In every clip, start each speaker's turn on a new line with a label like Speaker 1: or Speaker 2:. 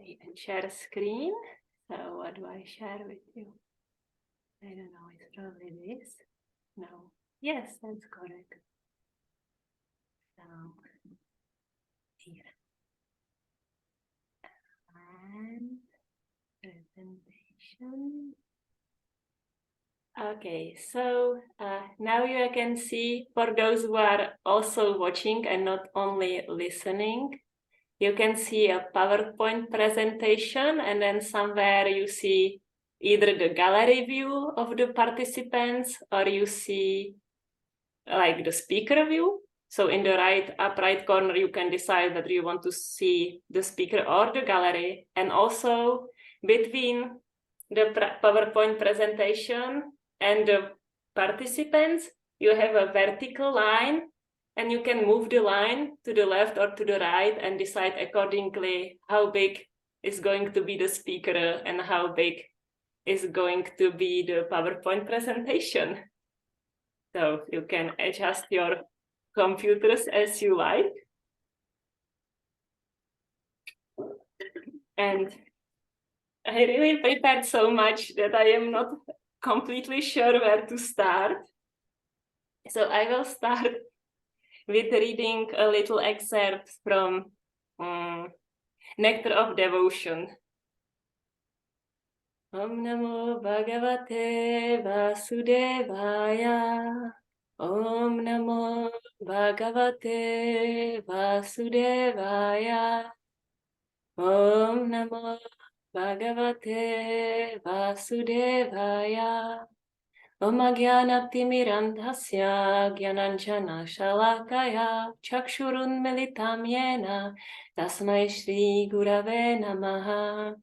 Speaker 1: Maybe and share screen. So what do I share with you? I don't know, it's probably this. No. Yes, that's correct. So here. And presentation. Okay, so now you can see, for those who are also watching and not only listening, you can see a PowerPoint presentation, and then somewhere you see either the gallery view of the participants, or you see like the speaker view. So in the upper right corner, you can decide whether you want to see the speaker or the gallery. And also between the PowerPoint presentation and the participants, you have a vertical line, and you can move the line to the left or to the right and decide accordingly how big is going to be the speaker and how big is going to be the PowerPoint presentation. So you can adjust your computers as you like. And I really prepared so much that I am not completely sure where to start. So I will start with reading a little excerpt from Nectar of Devotion. Om Namo Bhagavate Vasudevaya. Om Namo Bhagavate Vasudevaya. Om Namo Bhagavate Vasudevaya. Om Jnanatimirandhasya Jnananjana Shalakaya Chakshurun Militam Yena Tasmai Shri Gurave Namaha.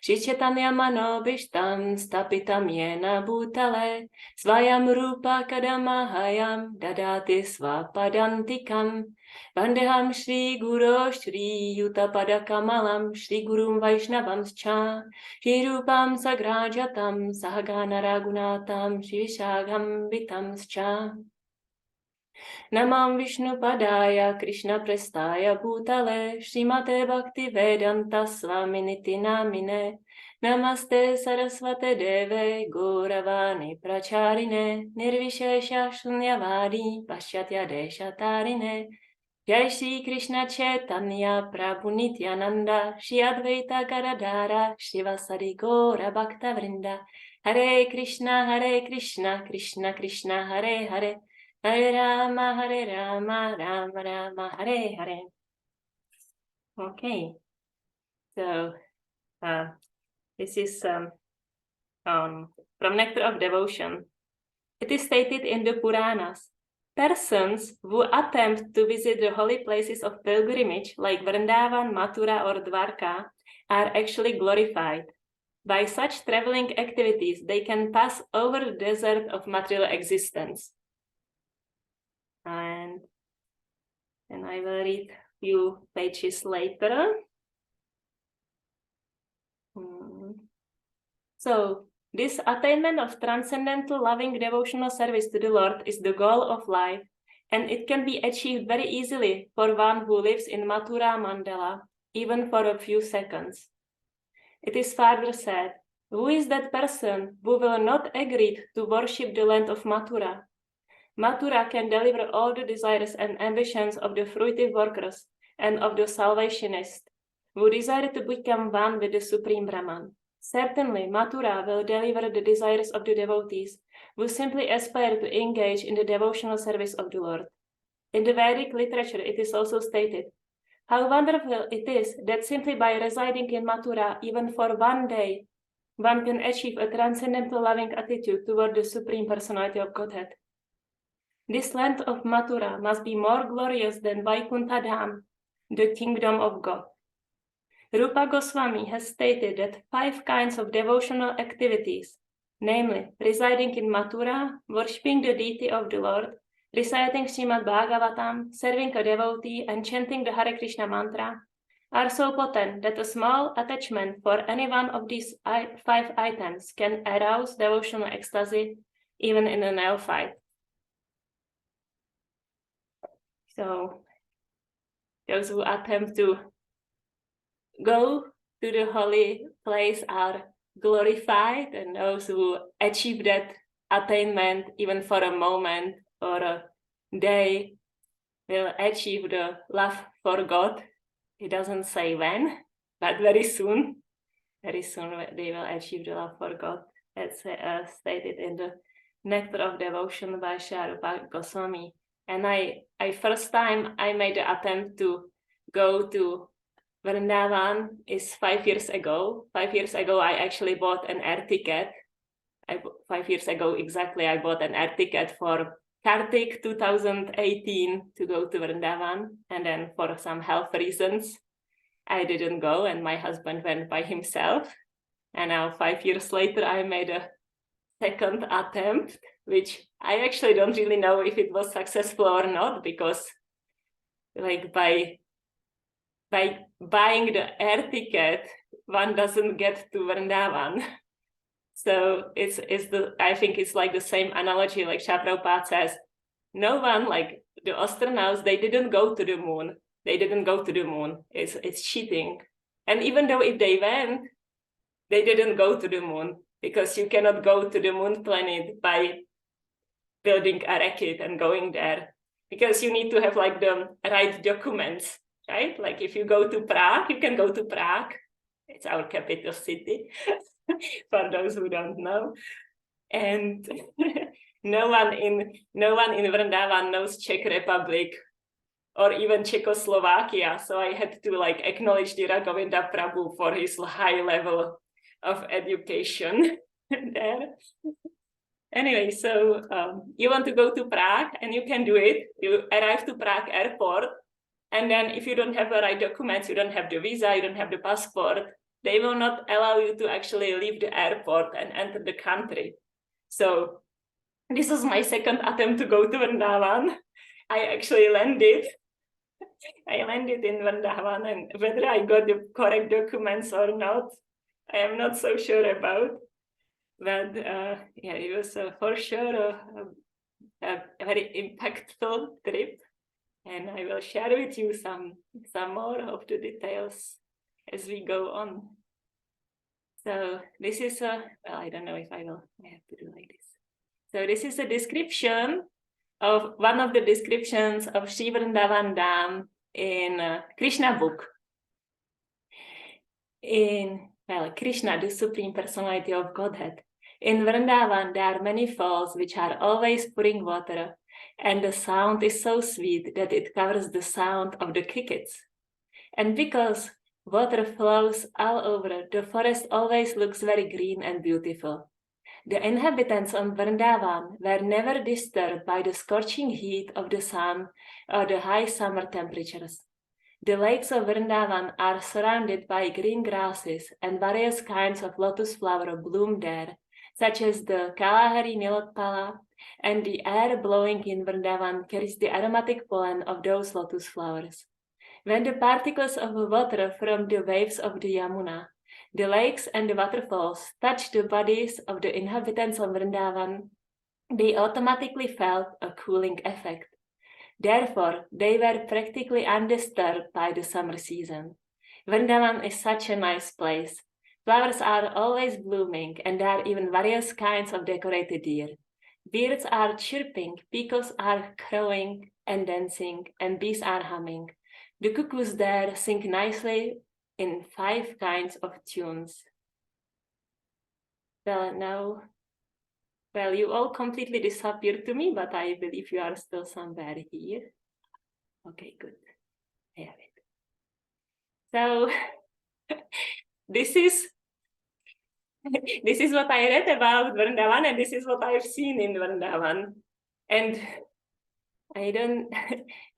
Speaker 1: Shri Chaitanya Manobishtam Stapitam Yena Bhutale Svayam Rupa Kadamahayam Dadati Svapadantikam Vandeham Shri Guru Shri Yutapada Kamalam Shri Gurum Vaishnavamscha Shri Rupam Sagrajatam Sahagana Ragunatam Shri Vishagam Vitamscha Namam Vishnu Padaya Krishna Prestaya Bhutale Srimate Bhakti Vedanta Swaminiti Namine Namaste Sarasvate Deve Gauravani Pracharine Nirvishesha Shunyavadi Paschatya Deshatarine Jai Shri Krishna Chaitanya Prabhu Nityananda Shri Advaita Gadadhara Shivasari Gaura Bhakta Vrinda Hare Krishna Krishna Krishna Hare Hare Hare Rama Rama Rama Hare Hare. Okay, so this is from Nectar of Devotion. It is stated in the Puranas. Persons who attempt to visit the holy places of pilgrimage like Vrndavan, Mathura or Dwarka are actually glorified. By such traveling activities, they can pass over the desert of material existence. And I will read a few pages later. So, this attainment of transcendental loving devotional service to the Lord is the goal of life, and it can be achieved very easily for one who lives in Mathura Mandala, even for a few seconds. It is further said, who is that person who will not agree to worship the land of Mathura? Mathura can deliver all the desires and ambitions of the fruitive workers and of the salvationists who desire to become one with the Supreme Brahman. Certainly, Mathura will deliver the desires of the devotees who simply aspire to engage in the devotional service of the Lord. In the Vedic literature, it is also stated, how wonderful it is that simply by residing in Mathura, even for one day, one can achieve a transcendental loving attitude toward the Supreme Personality of Godhead. This land of Mathura must be more glorious than Vaikuntha Dham, the kingdom of God. Rupa Goswami has stated that 5 kinds of devotional activities, namely residing in Mathura, worshipping the deity of the Lord, reciting Srimad Bhagavatam, serving a devotee, and chanting the Hare Krishna mantra, are so potent that a small attachment for any one of these 5 items can arouse devotional ecstasy even in a neophyte. So, those who attempt to go to the holy place are glorified, and those who achieve that attainment even for a moment or a day will achieve the love for God. It doesn't say when, but very soon they will achieve the love for God. That's stated in the Nectar of Devotion by Sri Rupa Goswami. And I first time I made the attempt to go to Vrndavan is 5 years ago. 5 years ago, I actually bought an air ticket. 5 years ago exactly, I bought an air ticket for Kartik 2018 to go to Vrndavan. And then for some health reasons, I didn't go, and my husband went by himself. And now 5 years later, I made a second attempt, which I actually don't really know if it was successful or not, because like by buying the air ticket, one doesn't get to Vrndavan. So I think it's like the same analogy, like Prabhupada says, no one, like the astronauts, they didn't go to the moon. They didn't go to the moon. It's cheating. And even though if they went, they didn't go to the moon, because you cannot go to the moon planet by building a rocket and going there, because you need to have like the right documents, right? Like if you go to Prague, you can go to Prague. It's our capital city, for those who don't know. And no one in Vrndavan knows Czech Republic or even Czechoslovakia. So I had to like acknowledge the Raghavinda Prabhu for his high level of education there. Anyway, so you want to go to Prague, and you can do it. You arrive to Prague airport, and then if you don't have the right documents, you don't have the visa, you don't have the passport, they will not allow you to actually leave the airport and enter the country. So this was my second attempt to go to Vrndavan. I actually landed. I landed in Vrndavan, and whether I got the correct documents or not, I am not so sure about. But yeah, it was for sure a very impactful trip, and I will share with you some more of the details as we go on. So this is well, I don't know if I have to do like this. So this is a description of one of the descriptions of Sri Vrndavan Dham in Krishna book. Well, Krishna, the Supreme Personality of Godhead. In Vrndavan, there are many falls which are always pouring water, and the sound is so sweet that it covers the sound of the crickets. And because water flows all over, the forest always looks very green and beautiful. The inhabitants of Vrndavan were never disturbed by the scorching heat of the sun or the high summer temperatures. The lakes of Vrndavan are surrounded by green grasses, and various kinds of lotus flower bloom there, such as the Kalahari Nilotpala, and the air blowing in Vrndavan carries the aromatic pollen of those lotus flowers. When the particles of water from the waves of the Yamuna, the lakes and the waterfalls touch the bodies of the inhabitants of Vrndavan, they automatically felt a cooling effect. Therefore, they were practically undisturbed by the summer season. Vrndavan is such a nice place. Flowers are always blooming, and there are even various kinds of decorated deer. Birds are chirping, peacocks are crowing and dancing, and bees are humming. The cuckoos there sing nicely in 5 kinds of tunes. Well, you all completely disappeared to me, but I believe you are still somewhere here. Okay, good. I have it. So this is what I read about Vrndavan, and this is what I've seen in Vrndavan. And I don't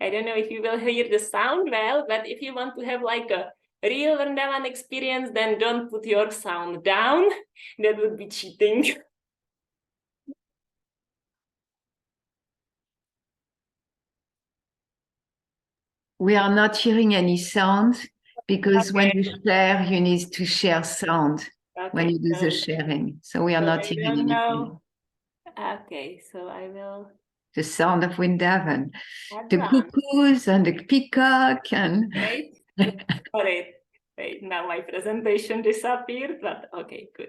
Speaker 1: know if you will hear the sound well, but if you want to have like a real Vrndavan experience, then don't put your sound down. That would be cheating.
Speaker 2: We are not hearing any sound, because when you share, you need to share sound when you do the sharing. So we are not hearing anything.
Speaker 1: Okay, so I will.
Speaker 2: The sound of Vrndavan, the cuckoos and the peacock and.
Speaker 1: Great. Got it. Wait, now my presentation disappeared, but okay, good.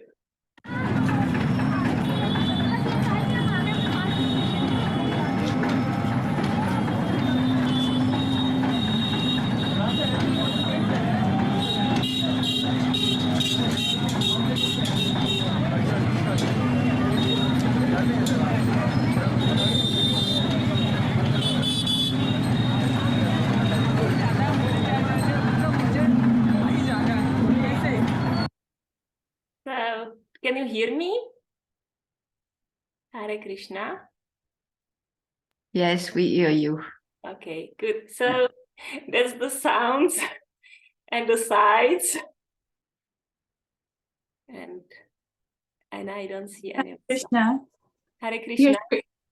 Speaker 1: So, can you hear me? Hare Krishna.
Speaker 2: Yes, we hear you.
Speaker 1: Okay, good. So that's the sounds and the sides. And I don't see any.
Speaker 3: Krishna,
Speaker 1: Hare Krishna.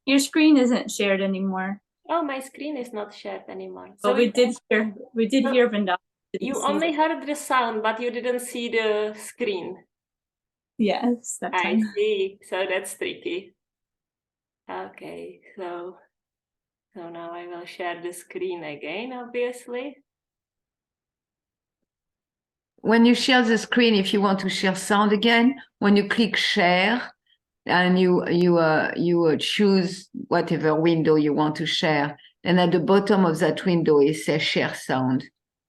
Speaker 3: your screen isn't shared anymore.
Speaker 1: Oh, my screen is not shared anymore.
Speaker 3: So we did hear Vrndavan.
Speaker 1: You only heard the sound, but you didn't see the screen.
Speaker 3: Yes, that
Speaker 1: I
Speaker 3: time.
Speaker 1: see. So that's tricky. Okay, so now I will share the screen again, obviously.
Speaker 2: When you share the screen, if you want to share sound again, when you click share and you choose whatever window you want to share, then at the bottom of that window it says share sound,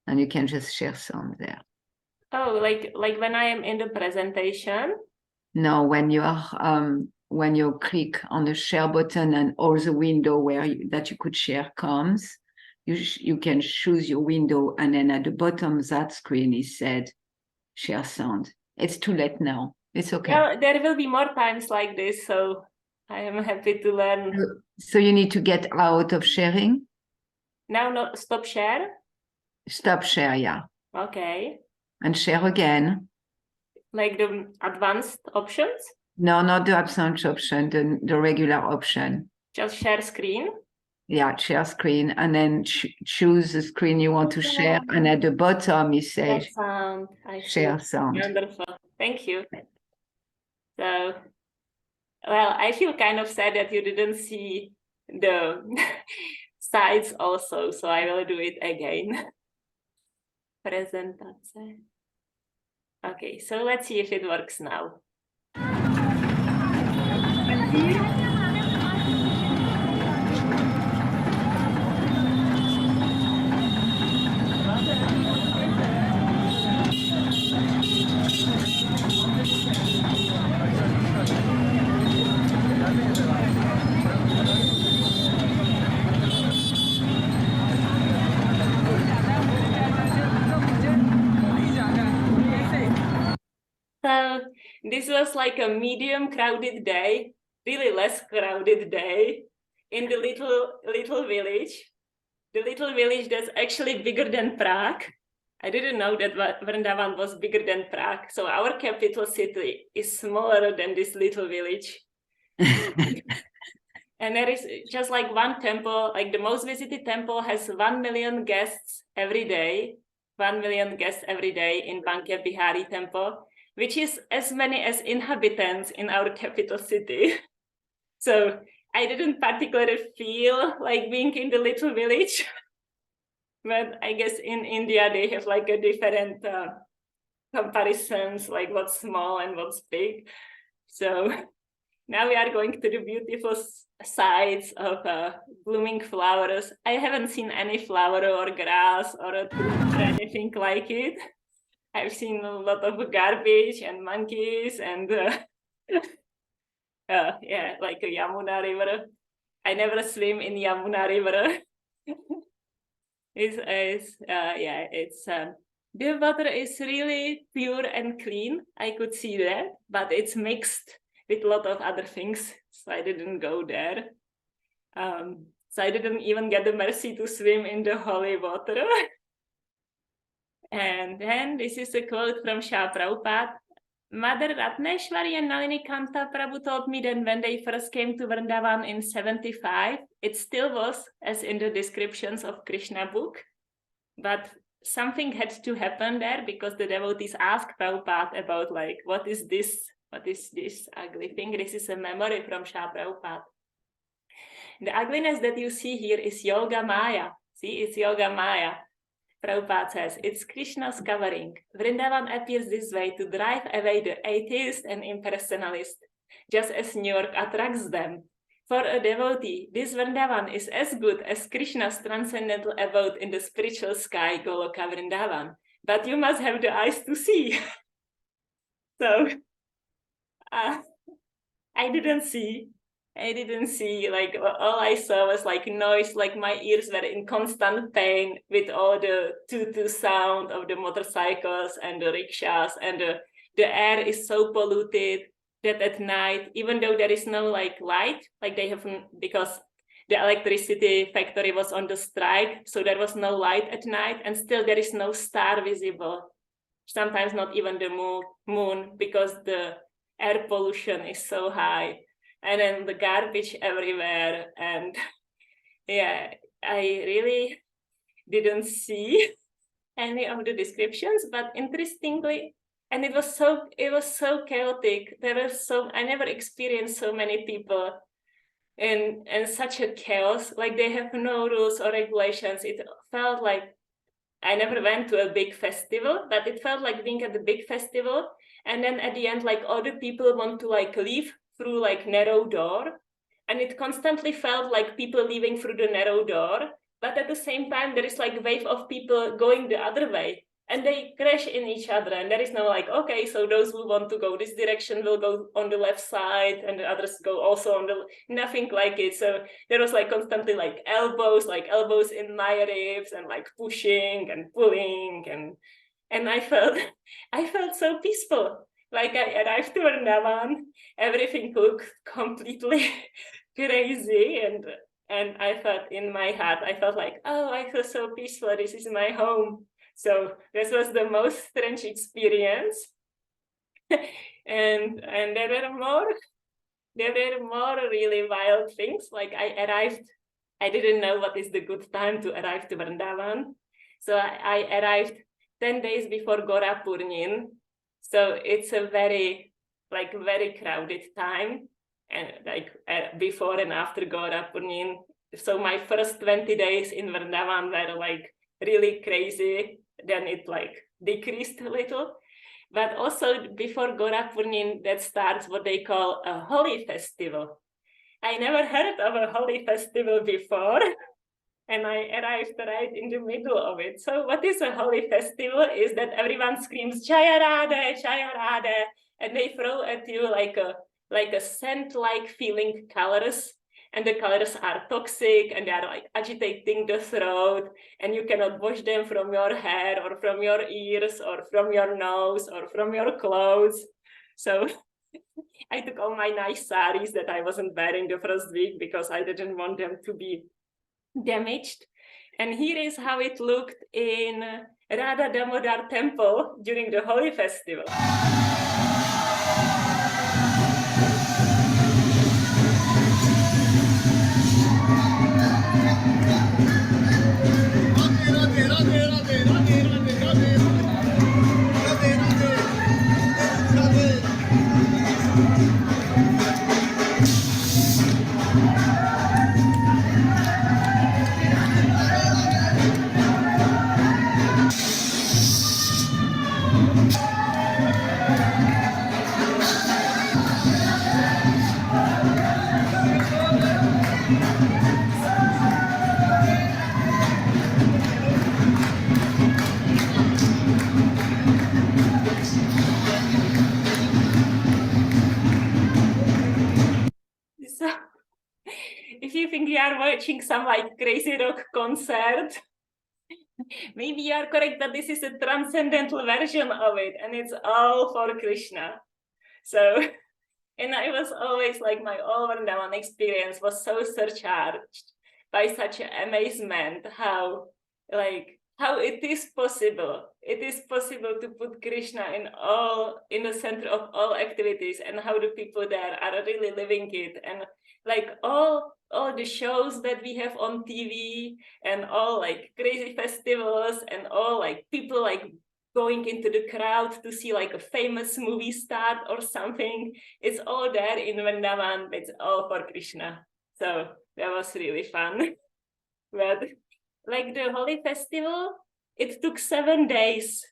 Speaker 2: and you can just share sound there.
Speaker 1: Oh, like when I am in the presentation?
Speaker 2: No, when you click on the share button and all the window that you could share comes, you can choose your window, and then at the bottom of that screen it said share sound. It's too late now. It's okay.
Speaker 1: Well, there will be more times like this, so I am happy to learn.
Speaker 2: So you need to get out of sharing.
Speaker 1: Now, no, stop share.
Speaker 2: Stop share, yeah.
Speaker 1: Okay.
Speaker 2: And share again.
Speaker 1: Like the advanced options?
Speaker 2: No, not the advanced option, the regular option.
Speaker 1: Just share screen?
Speaker 2: Yeah, share screen, and then choose the screen you want to share, and at the bottom it says
Speaker 1: sound.
Speaker 2: share sound.
Speaker 1: Wonderful. Thank you. So, well, I feel kind of sad that you didn't see the sides also, so I will do it again. Presentation. Okay, so let's see if it works now. So this was like a medium crowded day, really less crowded day in the little village. The little village that's actually bigger than Prague. I didn't know that Vrndavan was bigger than Prague. So our capital city is smaller than this little village. And there is just like one temple, like the most visited temple has 1 million guests every day. 1 million guests every day in Banke Bihari temple, which is as many as inhabitants in our capital city. So I didn't particularly feel like being in the little village. But I guess in India, they have like a different comparisons, like what's small and what's big. So now we are going to the beautiful sides of blooming flowers. I haven't seen any flower or grass or a tree or anything like it. I've seen a lot of garbage and monkeys and yeah, like a Yamuna river. I never swim in Yamuna river. The water is really pure and clean. I could see that, but it's mixed with a lot of other things, so I didn't go there. So I didn't even get the mercy to swim in the holy water. And then this is a quote from Shah Prabhupada. Mother Ratneshwari and Nalini Kanta Prabhu told me that when they first came to Vrndavan in 75, it still was as in the descriptions of Krishna book, but something had to happen there because the devotees asked Prabhupada about like, what is this ugly thing? This is a memory from Shah Prabhupada. The ugliness that you see here is Yoga Maya. See, it's Yoga Maya. Prabhupada says, it's Krishna's covering. Vrindavan appears this way to drive away the atheist and impersonalist, just as New York attracts them. For a devotee, this Vrndavan is as good as Krishna's transcendental abode in the spiritual sky, Goloka Vrindavan. But you must have the eyes to see. So I didn't see. Like, all I saw was like noise, like my ears were in constant pain with all the toot sound of the motorcycles and the rickshaws, and the air is so polluted that at night, even though there is no like light, like they have, because the electricity factory was on the strike, so there was no light at night, and still there is no star visible. Sometimes not even the moon, because the air pollution is so high. And then the garbage everywhere. And yeah, I really didn't see any of the descriptions, but interestingly, and it was so chaotic. I never experienced so many people in such a chaos. Like, they have no rules or regulations. It felt like I never went to a big festival, but it felt like being at the big festival. And then at the end, like, all the people want to like leave through like narrow door, and it constantly felt like people leaving through the narrow door, but at the same time there is like a wave of people going the other way, and they crash in each other, and there is no like, okay, so those who want to go this direction will go on the left side and the others go also on the, nothing like it. So there was like constantly like elbows in my ribs, and like pushing and pulling, and I felt so peaceful. Like, I arrived to Vrndavan, everything looked completely crazy, and I felt in my heart, I felt like, oh, I feel so peaceful, this is my home. So this was the most strange experience. and there were more really wild things. Like, I arrived, I didn't know what is the good time to arrive to Vrndavan. So I arrived 10 days before Gora Purnin. So it's a very crowded time, and like before and after Gora Purnin. So my first 20 days in Vrndavan were like really crazy. Then it like decreased a little. But also before Gora Purnin, that starts what they call a holy festival. I never heard of a holy festival before. And I arrived right in the middle of it. So what is a holy festival is that everyone screams Jaya Radha, and they throw at you like a scent-like feeling colors, and the colors are toxic, and they are like agitating the throat, and you cannot wash them from your hair or from your ears or from your nose or from your clothes. So I took all my nice saris that I wasn't wearing the first week because I didn't want them to be damaged. And here is how it looked in Radha Damodar temple during the holy festival. So if you think you are watching some like crazy rock concert, maybe you are correct that this is a transcendental version of it, and it's all for Krishna. So, and I was always like, my all Vrndavan experience was so surcharged by such amazement how it is possible. It is possible to put Krishna in the center of all activities, and how the people there are really living it. And like all the shows that we have on TV, and all like crazy festivals, and all like people like going into the crowd to see like a famous movie star or something. It's all there in Vrndavan. It's all for Krishna. So that was really fun. But like the holy festival, it took 7 days.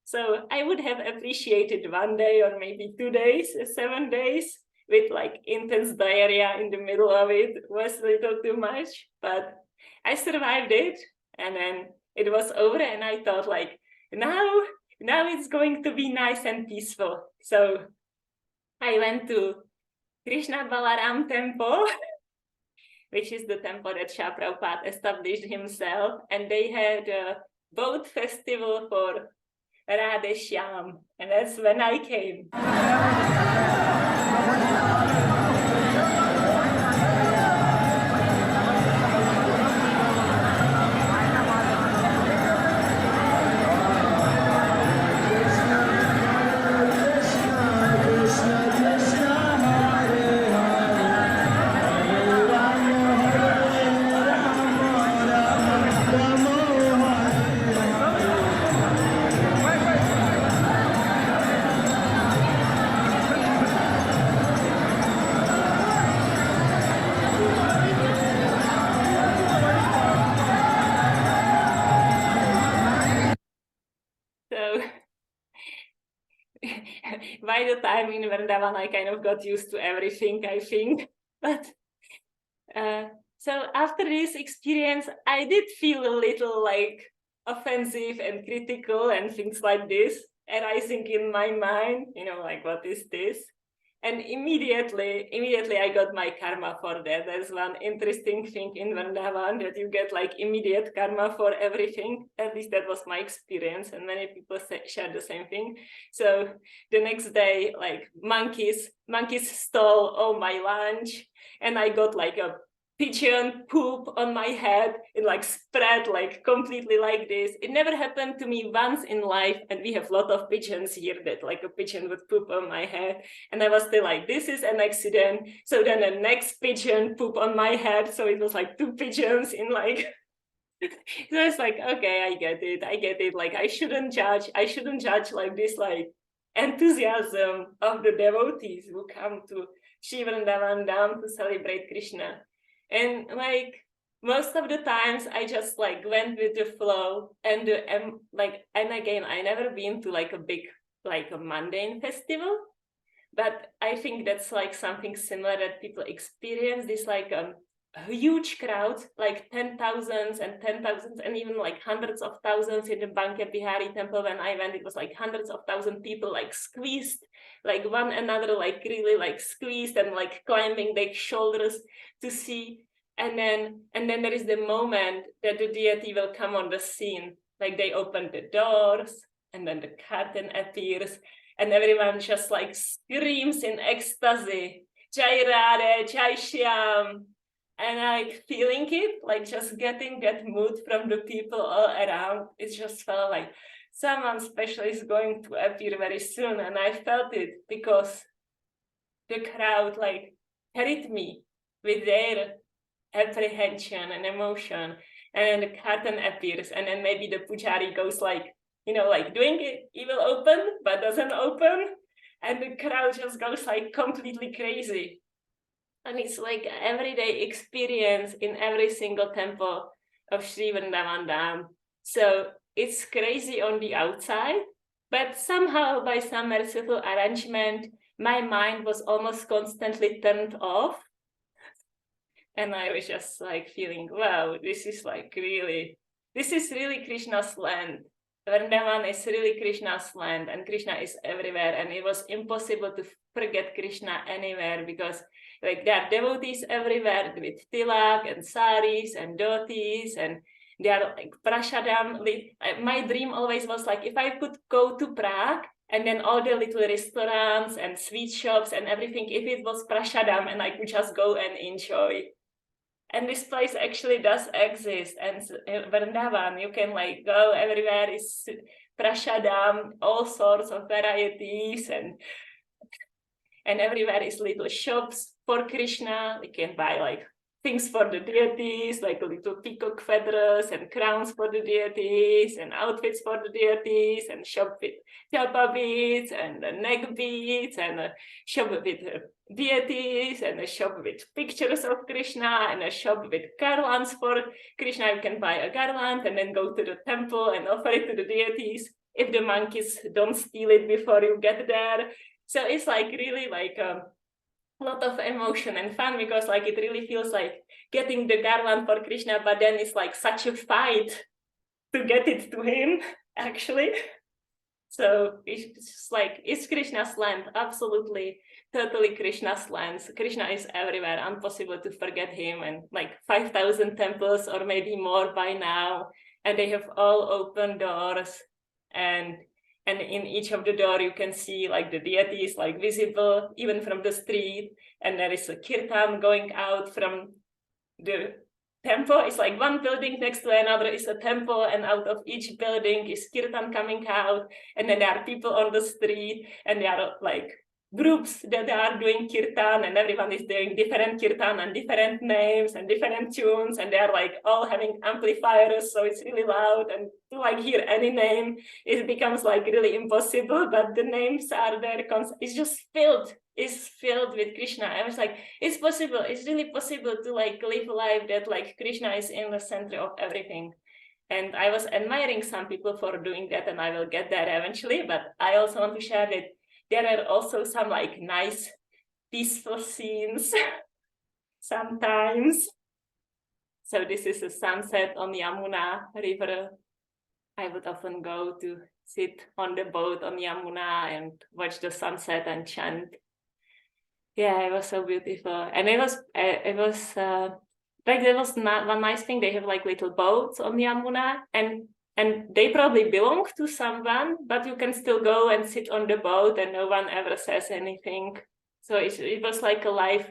Speaker 1: So I would have appreciated 1 day or maybe 2 days, 7 days with like intense diarrhea in the middle of it was a little too much, but I survived it, and then it was over, and I thought like, now it's going to be nice and peaceful. So I went to Krishna Balaram temple, which is the temple that Shah Prabhupada established himself, and they had a boat festival for Radhe Shyam, and that's when I came. So by the time in Vrndavan, I kind of got used to everything, I think. But so after this experience, I did feel a little like offensive and critical and things like this arising in my mind, like, what is this? And immediately I got my karma for that. There's one interesting thing in Vrndavan, that you get like immediate karma for everything. At least that was my experience, and many people share the same thing. So the next day, like monkeys stole all my lunch, and I got like a pigeon poop on my head. It like spread like completely like this. It never happened to me once in life, and we have a lot of pigeons here that like a pigeon would poop on my head, and I was still like, this is an accident. So then the next pigeon poop on my head, so it was like 2 pigeons in like so it's like, okay, I get it, like I shouldn't judge like this like enthusiasm of the devotees who come to Shri Vrndavan Dham to celebrate Krishna. And like most of the times I just like went with the flow, and again, I never been to like a big, like a mundane festival, but I think that's like something similar that people experience, this like a huge crowd, like 10,000s and even like hundreds of thousands in the Banke Bihari temple. When I went, it was like hundreds of thousand people like squeezed, like one another, like really like squeezed and like climbing their shoulders to see. And then there is the moment that the deity will come on the scene, like they open the doors and then the curtain appears, and everyone just like screams in ecstasy, Jai Radhe, Jai Shyam. And like feeling it, like just getting that mood from the people all around, it just felt like someone special is going to appear very soon. And I felt it because the crowd like carried me with their apprehension and emotion. And then the curtain appears, and then maybe the pujari goes like, like doing it, he will open, but doesn't open. And the crowd just goes like completely crazy. And it's like an everyday experience in every single temple of Shri Vrndavan Dham. So it's crazy on the outside, but somehow by some merciful arrangement, my mind was almost constantly turned off. And I was just like feeling, wow, this is really Krishna's land. Vrndavan is really Krishna's land, and Krishna is everywhere. And it was impossible to forget Krishna anywhere, because like there are devotees everywhere with tilak and saris and dhotis, and they are like prasadam. My dream always was like, if I could go to Prague, and then all the little restaurants and sweet shops and everything, if it was prasadam, and I could just go and enjoy. And this place actually does exist. And Vrndavan, you can like go everywhere, is prasadam, all sorts of varieties, and everywhere is little shops for Krishna. You can buy like things for the deities, like little peacock feathers and crowns for the deities and outfits for the deities, and shop with japa beads and neck beads, and a shop with deities, and a shop with pictures of Krishna, and a shop with garlands for Krishna. You can buy a garland and then go to the temple and offer it to the deities if the monkeys don't steal it before you get there. So it's like really like a lot of emotion and fun, because like it really feels like getting the garland for Krishna, but then it's like such a fight to get it to him, actually. So it's just like, it's Krishna's land, absolutely, totally Krishna's land. Krishna is everywhere, impossible to forget him, and like 5,000 temples or maybe more by now, and they have all open doors, and in each of the door you can see like the deities like visible even from the street, and there is a kirtan going out from the temple. It's like one building next to another is a temple, and out of each building is kirtan coming out, and then there are people on the street, and there are like groups that are doing kirtan, and everyone is doing different kirtan and different names and different tunes, and they're like all having amplifiers, so it's really loud, and to like hear any name it becomes like really impossible, but the names are there. It's just filled with Krishna. I was like, it's possible, it's really possible to like live a life that like Krishna is in the center of everything. And I was admiring some people for doing that, and I will get there eventually, but I also want to share that there are also some like nice peaceful scenes sometimes. So this is a sunset on Yamuna River. I would often go to sit on the boat on Yamuna and watch the sunset and chant. Yeah, it was so beautiful. And it was like, there was not one nice thing. They have like little boats on Yamuna, and they probably belong to someone, but you can still go and sit on the boat and no one ever says anything. So it was like a life,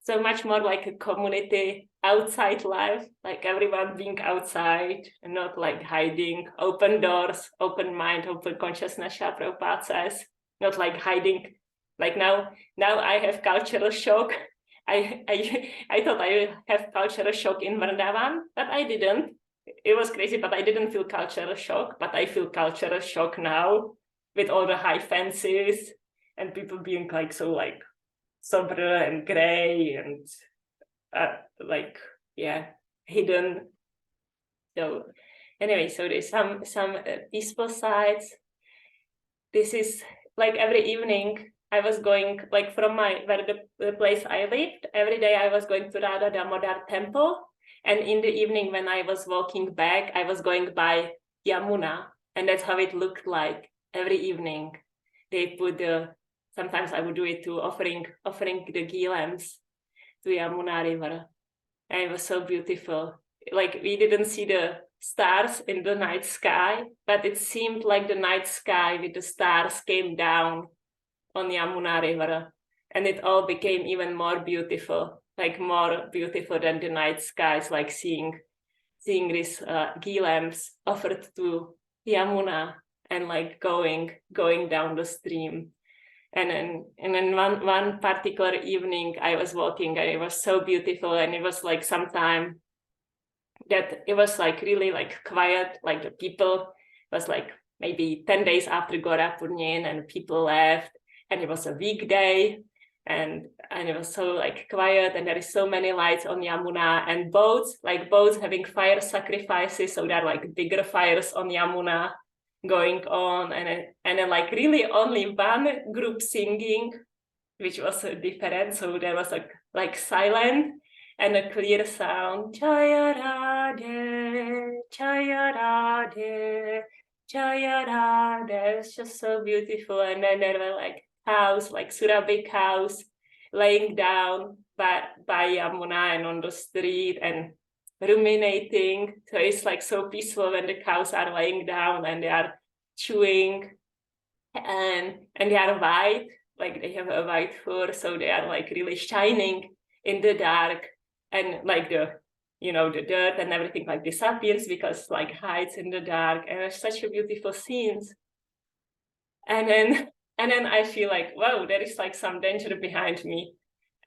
Speaker 1: so much more like a community outside life, like everyone being outside and not like hiding, open doors, open mind, open consciousness, Shri Prabhupada says, not like hiding. Like now I have cultural shock. I thought I have cultural shock in Vrndavan, but I didn't. It was crazy, but I didn't feel cultural shock. But I feel cultural shock now with all the high fences and people being like so like sober and gray and like, yeah, hidden. So anyway, so there's some peaceful sides. This is like every evening I was going like from the place I lived. Every day I was going to Radha Damodar temple, and in the evening when I was walking back, I was going by Yamuna, and that's how it looked like every evening. They put sometimes I would do it too, offering the ghee lamps to Yamuna River, and it was so beautiful. Like we didn't see the stars in the night sky, but it seemed like the night sky with the stars came down on Yamuna River, and it all became even more beautiful, like more beautiful than the night skies, like seeing these ghee lamps offered to Yamuna and like going down the stream. And then one particular evening I was walking, and it was so beautiful, and it was like sometime that it was like really like quiet, like the people was like maybe 10 days after Gora Purnyin, and people left, and it was a weekday, and it was so like quiet, and there is so many lights on Yamuna, and boats having fire sacrifices, so there are like bigger fires on Yamuna going on, and then like really only one group singing, which was different. So there was like silent and a clear sound. Jaya Radhe, Jaya Radhe, Jaya Radhe. It's just so beautiful. And then there were like cows, like Surabhi cows, laying down by Yamuna and on the street and ruminating. So it's like so peaceful when the cows are laying down and they are chewing, and they are white, like they have a white fur, so they are like really shining in the dark, and like the dirt and everything like disappears because like hides in the dark, and it's such a beautiful scenes. And then I feel like, wow, there is like some danger behind me.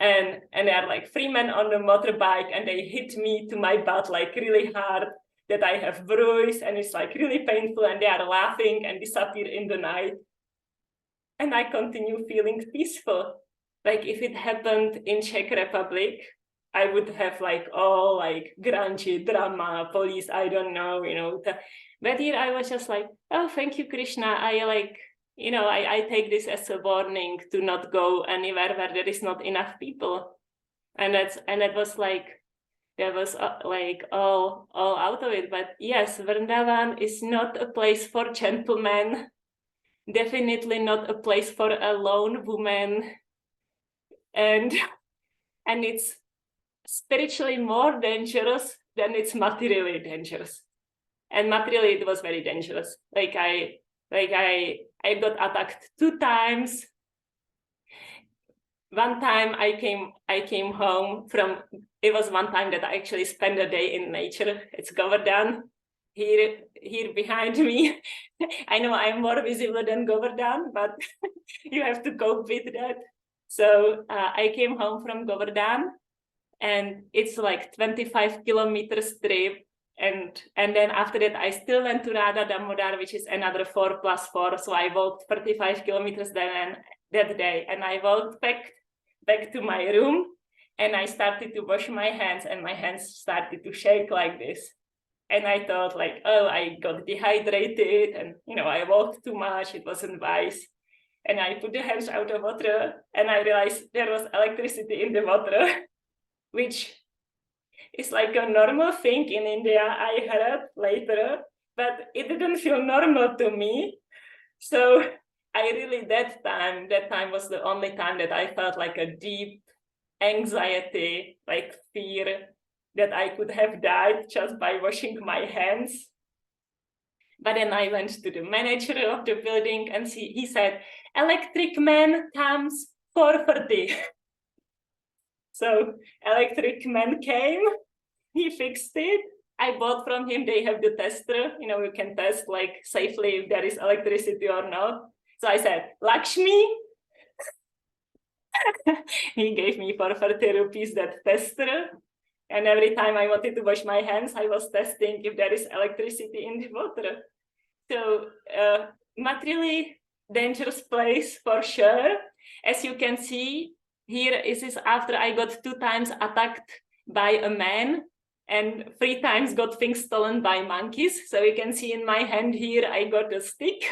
Speaker 1: And there are like 3 men on the motorbike, and they hit me to my butt like really hard, that I have bruise, and it's like really painful, and they are laughing and disappear in the night. And I continue feeling peaceful. Like if it happened in Czech Republic, I would have like all like grungy drama, police, I don't know, but here I was just like, oh, thank you, Krishna. I like, I take this as a warning to not go anywhere where there is not enough people. And that was like, that was like all out of it. But yes, Vrndavan is not a place for gentlemen. Definitely not a place for a lone woman. And it's spiritually more dangerous than it's materially dangerous. And materially it was very dangerous. Like I got attacked 2 times. One time I came home from, it was one time that I actually spent a day in nature. It's Govardhan. Here behind me. I know I'm more visible than Govardhan, but you have to cope with that. So I came home from Govardhan, and it's like 25 kilometers trip. And then after that, I still went to Radha Damodar, which is another 4+4. So I walked 35 kilometers that day, and I walked back to my room, and I started to wash my hands, and my hands started to shake like this. And I thought like, oh, I got dehydrated, and I walked too much, it wasn't wise. And I put the hands out of water, and I realized there was electricity in the water, which is like a normal thing in India, I heard later, but it didn't feel normal to me. So I really, that time was the only time that I felt like a deep anxiety, like fear that I could have died just by washing my hands. But then I went to the manager of the building, and he said, electric man comes 4:30. So electric man came, he fixed it. I bought from him, they have the tester, you can test like safely if there is electricity or not. So I said, Lakshmi. He gave me for 30 rupees that tester. And every time I wanted to wash my hands, I was testing if there is electricity in the water. So materially dangerous place for sure. As you can see, here is this after I got 2 times attacked by a man and 3 times got things stolen by monkeys. So you can see in my hand here, I got a stick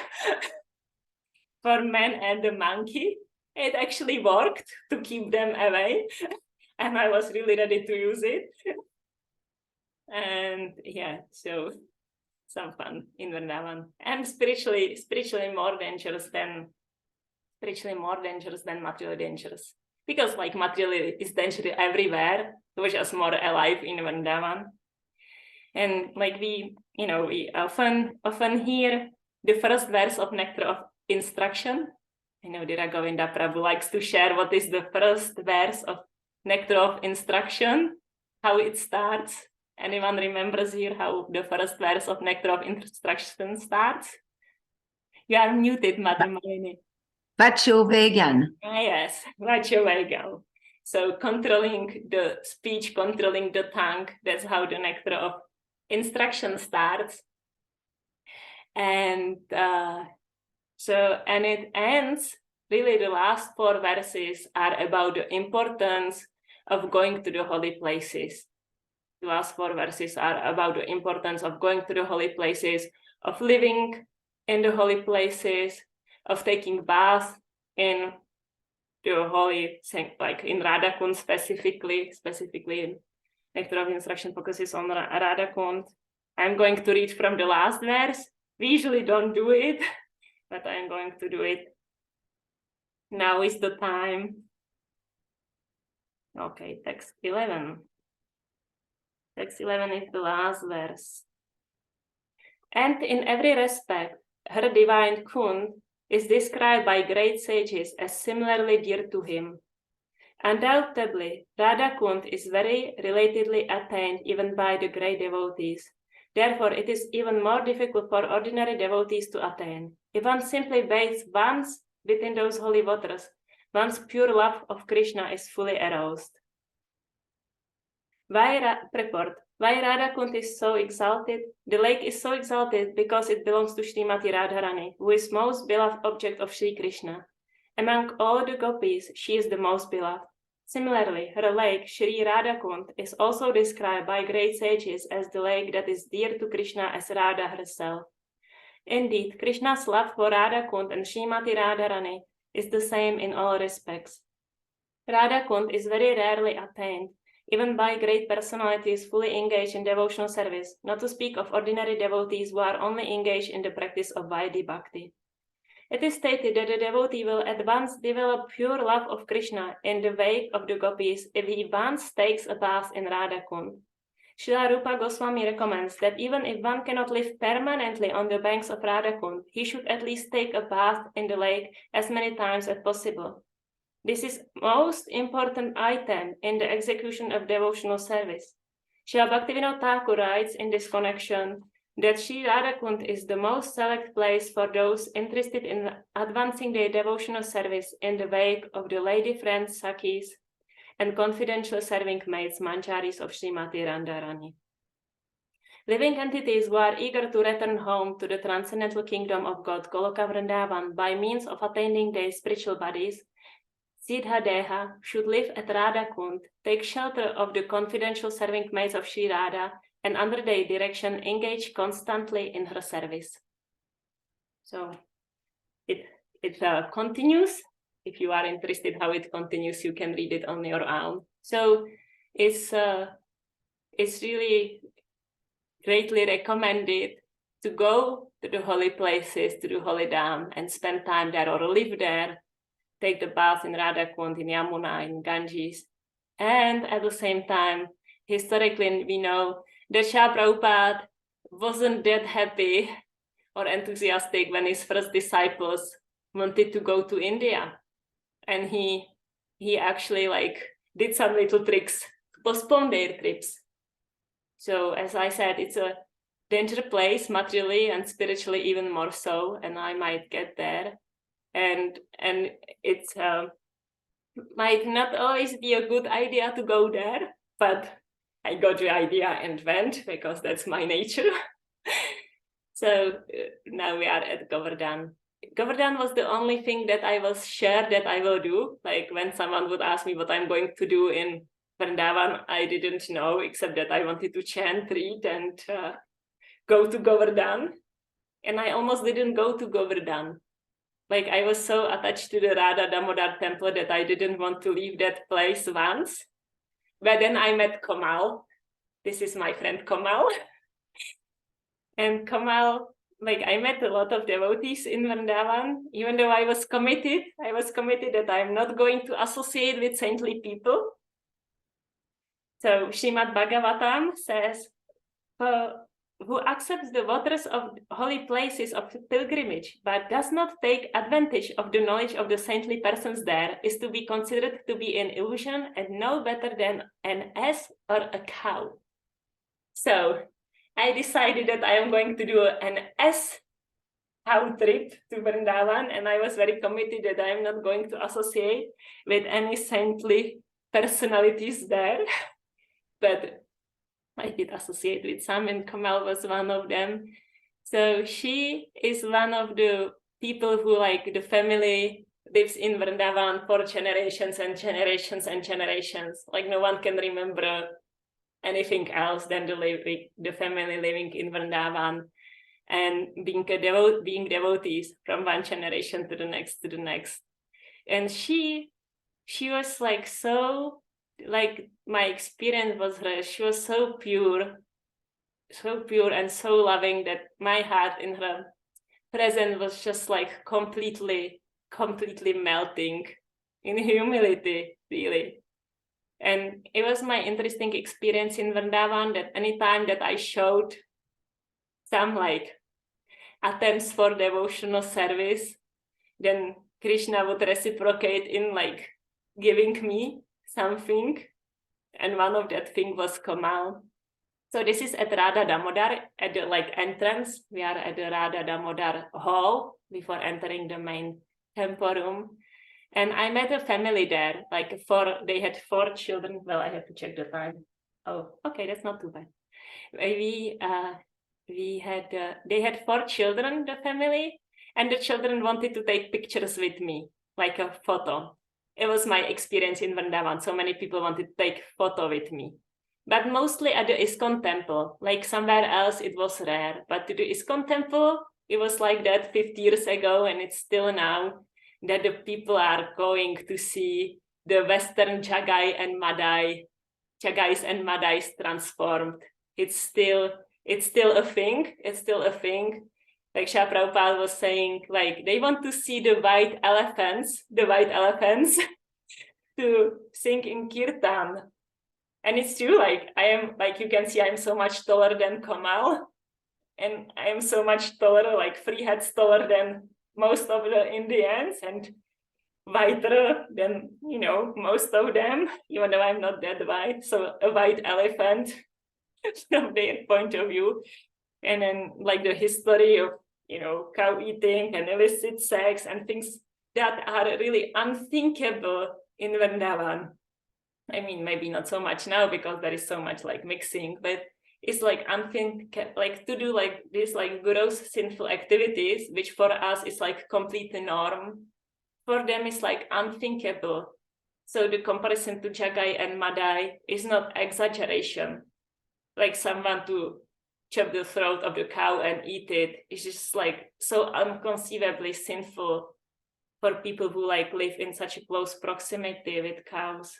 Speaker 1: for man and the monkey. It actually worked to keep them away. And I was really ready to use it. And yeah, so some fun in Vrndavan. And spiritually more dangerous than materially dangerous. Because like materially is dangerous everywhere, it was just more alive in Vrndavan. And like we often hear the first verse of Nectar of Instruction. I know Dira Govinda Prabhu likes to share what is the first verse of Nectar of Instruction, how it starts. Anyone remembers here how the first verse of Nectar of Instruction starts? You are muted, Madam Malini.
Speaker 2: Vacho vegan.
Speaker 1: Yes, Vacho vegan. So controlling the speech, controlling the tongue, that's how the Nectar of Instruction starts. And and it ends, really the last 4 verses are about the importance of going to the holy places. The last 4 verses are about the importance of going to the holy places, of living in the holy places, of taking bath in the holy, like in Radha Kund specifically Nectar of Instruction focuses on Radha Kund. I'm going to read from the last verse. We usually don't do it, but I'm going to do it. Now is the time. Okay, text 11. Text 11 is the last verse. And in every respect, her divine Kund is described by great sages as similarly dear to him. Undoubtedly, Radha Kund is very relatedly attained even by the great devotees. Therefore, it is even more difficult for ordinary devotees to attain. If one simply bathes once within those holy waters, one's pure love of Krishna is fully aroused. Why Radha Kund is so exalted? The lake is so exalted because it belongs to Srimati Radharani, who is most beloved object of Sri Krishna. Among all the gopis, she is the most beloved. Similarly, her lake, Sri Radha Kund, is also described by great sages as the lake that is dear to Krishna as Radha herself. Indeed, Krishna's love for Radha Kund and Srimati Radharani is the same in all respects. Radha Kund is very rarely attained, even by great personalities fully engaged in devotional service, not to speak of ordinary devotees who are only engaged in the practice of Vaidhi Bhakti. It is stated that the devotee will at once develop pure love of Krishna in the wake of the gopis if he once takes a bath in Radha Kund. Srila Rupa Goswami recommends that even if one cannot live permanently on the banks of Radha Kund, he should at least take a bath in the lake as many times as possible. This is most important item in the execution of devotional service. Srila Bhaktivinoda Thakur writes in this connection that Sri Radha Kund is the most select place for those interested in advancing their devotional service in the wake of the lady friends, Sakhis, and confidential serving maids, Mancharis of Srimati Radharani. Living entities who are eager to return home to the transcendental kingdom of God, Goloka Vrndavan, by means of attaining their spiritual bodies, Siddha Deha, should live at Radha Kund, take shelter of the confidential serving maids of Sri Radha, and under their direction engage constantly in her service. So it continues. If you are interested how it continues, you can read it on your own. So it's really greatly recommended to go to the holy places, to the holy dham, and spend time there or live there, take the bath in Radha Kund, in Yamuna, in Ganges. And at the same time, historically, we know that Srila Prabhupada wasn't that happy or enthusiastic when his first disciples wanted to go to India. And he actually did some little tricks to postpone their trips. So as I said, it's a dangerous place, materially and spiritually even more so, and I might get there. And it's might not always be a good idea to go there, but I got the idea and went because that's my nature. So now we are at Govardhan. Govardhan was the only thing that I was sure that I will do. Like when someone would ask me what I'm going to do in Vrndavan, I didn't know, except that I wanted to chant, read, and go to Govardhan. And I almost didn't go to Govardhan. Like I was so attached to the Radha Damodar temple that I didn't want to leave that place once. But then I met Kamal. This is my friend Kamal. And Kamal, I met a lot of devotees in Vrndavan, even though I was committed that I'm not going to associate with saintly people. So Srimad Bhagavatam says, who accepts the waters of holy places of pilgrimage, but does not take advantage of the knowledge of the saintly persons there, is to be considered to be an illusion and no better than an ass or a cow. So I decided that I am going to do an ass-cow trip to Vrndavan, and I was very committed that I am not going to associate with any saintly personalities there. But I did associate with some, and Kamal was one of them. So she is one of the people who, the family lives in Vrndavan for generations and generations and generations. No one can remember anything else than the family living in Vrndavan and being devotees from one generation to the next to the next. And she was so. My experience was her, she was so pure and so loving that my heart in her presence was just completely melting in humility, really. And it was my interesting experience in Vrndavan that anytime that I showed some attempts for devotional service, then Krishna would reciprocate in giving me something, and one of that thing was Kamal. So this is at Radha Damodar, at the entrance. We are at the Radha Damodar hall before entering the main temple room. And I met a family there, like they had 4 children. Well, I have to check the time. Oh, okay, that's not too bad. They had 4 children, the family, and the children wanted to take pictures with me, like a photo. It was my experience in Vrndavan. So many people wanted to take photo with me. But mostly at the ISKCON temple, like somewhere else it was rare. But to the ISKCON temple, it was like that 50 years ago, and it's still now that the people are going to see the Western Jagais and Madais transformed. It's still a thing. It's still a thing. Like Srila Prabhupada was saying, like they want to see the white elephants to sing in kirtan. And it's true, like I am, like you can see, I'm so much taller than Kamal, and I am so much taller, like 3 heads taller than most of the Indians, and whiter than, you know, most of them, even though I'm not that white. So a white elephant from their point of view. And then like the history of, you know, cow eating and illicit sex and things that are really unthinkable in Vrndavan. I mean, maybe not so much now because there is so much like mixing, but it's like unthinkable, like to do like these like gross sinful activities, which for us is like complete norm. For them is like unthinkable. So the comparison to Jagai and Madai is not exaggeration. Like someone to chop the throat of the cow and eat it is just like so unconceivably sinful for people who like live in such a close proximity with cows.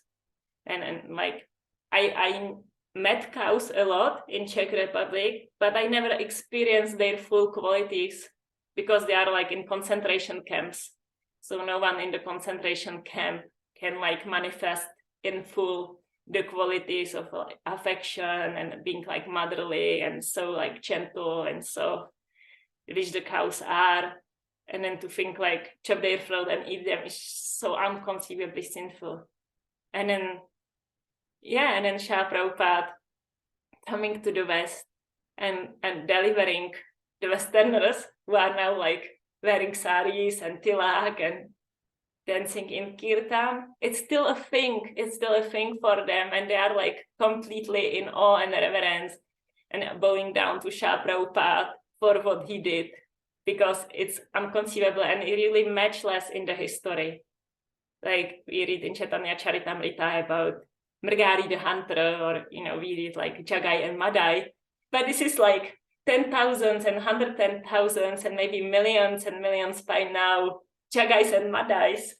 Speaker 1: And like I met cows a lot in Czech Republic, but I never experienced their full qualities because they are like in concentration camps. So no one in the concentration camp can like manifest in full the qualities of like affection and being like motherly and so like gentle and so, which the cows are. And then to think like chop their throat and eat them is so unconceivably sinful. And then Srila Prabhupada coming to the West and delivering the Westerners who are now like wearing saris and tilak and dancing in kirtan. It's still a thing. It's still a thing for them, and they are like completely in awe and reverence and bowing down to Srila Prabhupada for what he did, because it's unconceivable and really matchless in the history. Like we read in Chaitanya Charitamrita about Mrgari the hunter, or you know, we read like Jagai and Madai, but this is like 10,000s and 110,000s and maybe millions and millions by now, Jagais and Madais,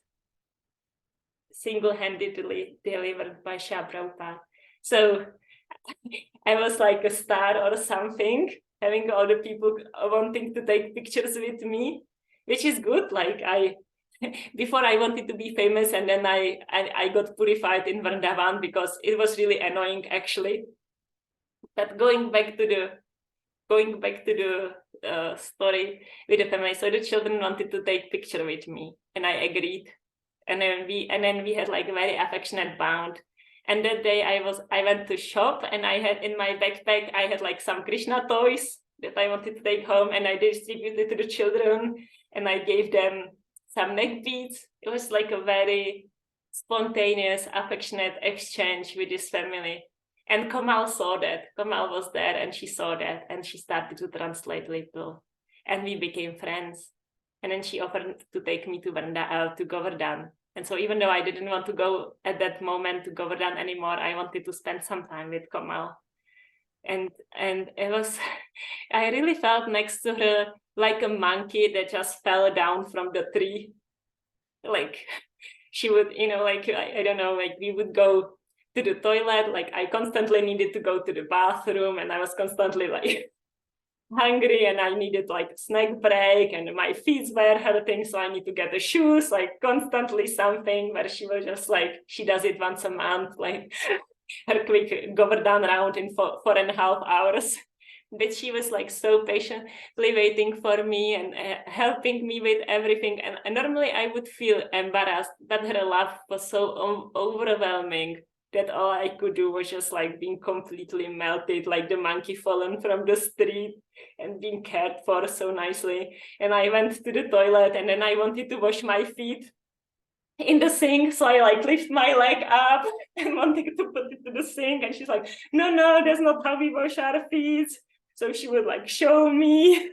Speaker 1: single-handedly delivered by Srila Prabhupada. So I was like a star or something, having all the people wanting to take pictures with me, which is good. Like before I wanted to be famous, and then I got purified in Vrndavan because it was really annoying actually. But going back to the story with the family, so the children wanted to take picture with me, and I agreed. And then we had like a very affectionate bond. And that day I went to shop, and I had in my backpack I had like some Krishna toys that I wanted to take home, and I distributed to the children, and I gave them some neck beads. It was like a very spontaneous, affectionate exchange with this family. And Kamal saw that. Kamal was there, and she saw that, and she started to translate little, and we became friends. And then she offered to take me to Govardhan. And so even though I didn't want to go at that moment to Govardhan anymore, I wanted to spend some time with Kamal. And it was, I really felt next to her like a monkey that just fell down from the tree. Like she would, you know, like, I don't know, like we would go to the toilet, like I constantly needed to go to the bathroom, and I was constantly like hungry, and I needed like snack break, and my feet were hurting, so I need to get the shoes, like constantly something, where she was just like, she does it once a month, like her quick Govardhan round in 4.5 hours. But she was like so patiently waiting for me and helping me with everything. And normally I would feel embarrassed, but her love was so overwhelming that all I could do was just like being completely melted, like the monkey fallen from the street, and being cared for so nicely. And I went to the toilet, and then I wanted to wash my feet. in the sink. So I like lift my leg up and wanted to put it to the sink. And she's like, no, that's not how we wash our feet. So she would like show me.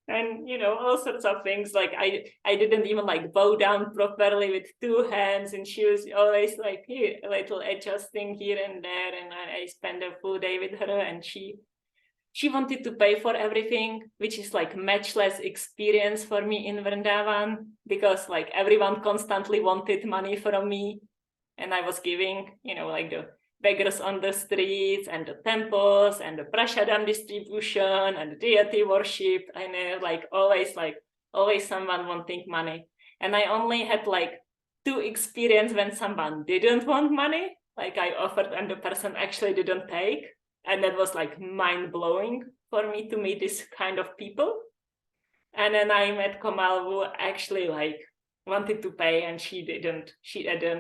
Speaker 1: And, you know, all sorts of things. Like I didn't even like bow down properly with 2 hands. And she was always like, here, a little adjusting here and there. And I spent a full day with her, and she wanted to pay for everything, which is like matchless experience for me in Vrndavan, because like everyone constantly wanted money from me, and I was giving, you know, like the beggars on the streets and the temples and the prasadam distribution and the deity worship, and always someone wanting money. And I only had like 2 experiences when someone didn't want money, like I offered and the person actually didn't take. And that was like mind-blowing for me to meet this kind of people. And then I met Kamal, who actually like wanted to pay, and she didn't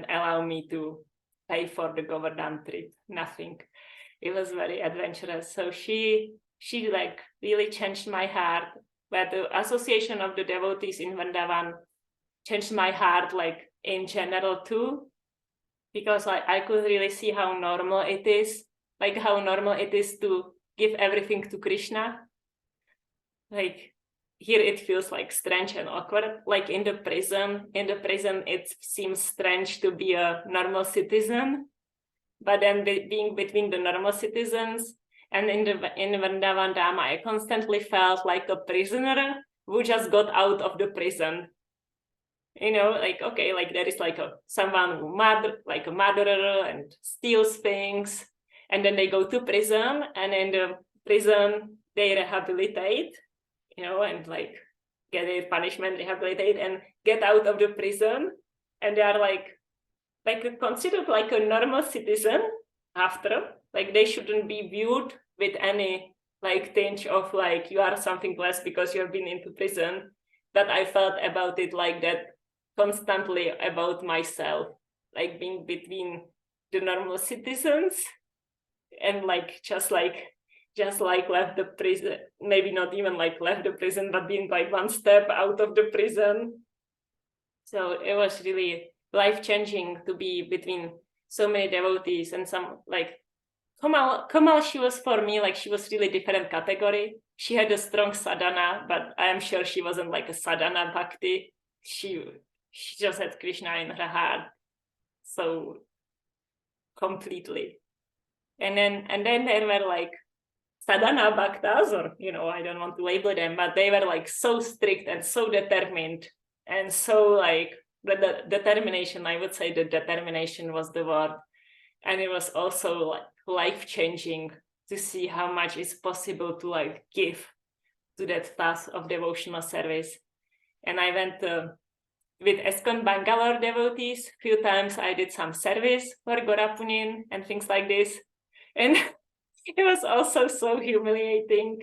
Speaker 1: allow me to pay for the Govardhan trip, nothing. It was very adventurous. So she like really changed my heart. But the association of the devotees in Vrndavan changed my heart like in general too, because I could really see how normal it is. Like how normal it is to give everything to Krishna. Like here it feels like strange and awkward. Like in the prison it seems strange to be a normal citizen. But then being between the normal citizens and in Vrndavan Dham, I constantly felt like a prisoner who just got out of the prison. You know, like, okay, like there is like someone who a murderer and steals things. And then they go to prison, and in the prison they rehabilitate, you know, and like get their punishment, rehabilitate, and get out of the prison, and they are like considered like a normal citizen after. Like they shouldn't be viewed with any like tinge of like you are something less because you have been into prison. But I felt about it like that constantly about myself, like being between the normal citizens. And like just like left the prison, maybe not even like left the prison, but being like 1 step out of the prison. So it was really life-changing to be between so many devotees. And some like Kamal, she was for me like she was really different category. She had a strong sadhana, but I am sure she wasn't like a sadhana bhakti. She just had Krishna in her heart so completely. And then there were like sadhana bhaktas, or, you know, I don't want to label them, but they were like so strict and so determined, and so like the determination, I would say the determination was the word. And it was also like life-changing to see how much is possible to like give to that task of devotional service. And I went with ISKCON Bangalore devotees. Few times I did some service for Gorapunin and things like this. And it was also so humiliating.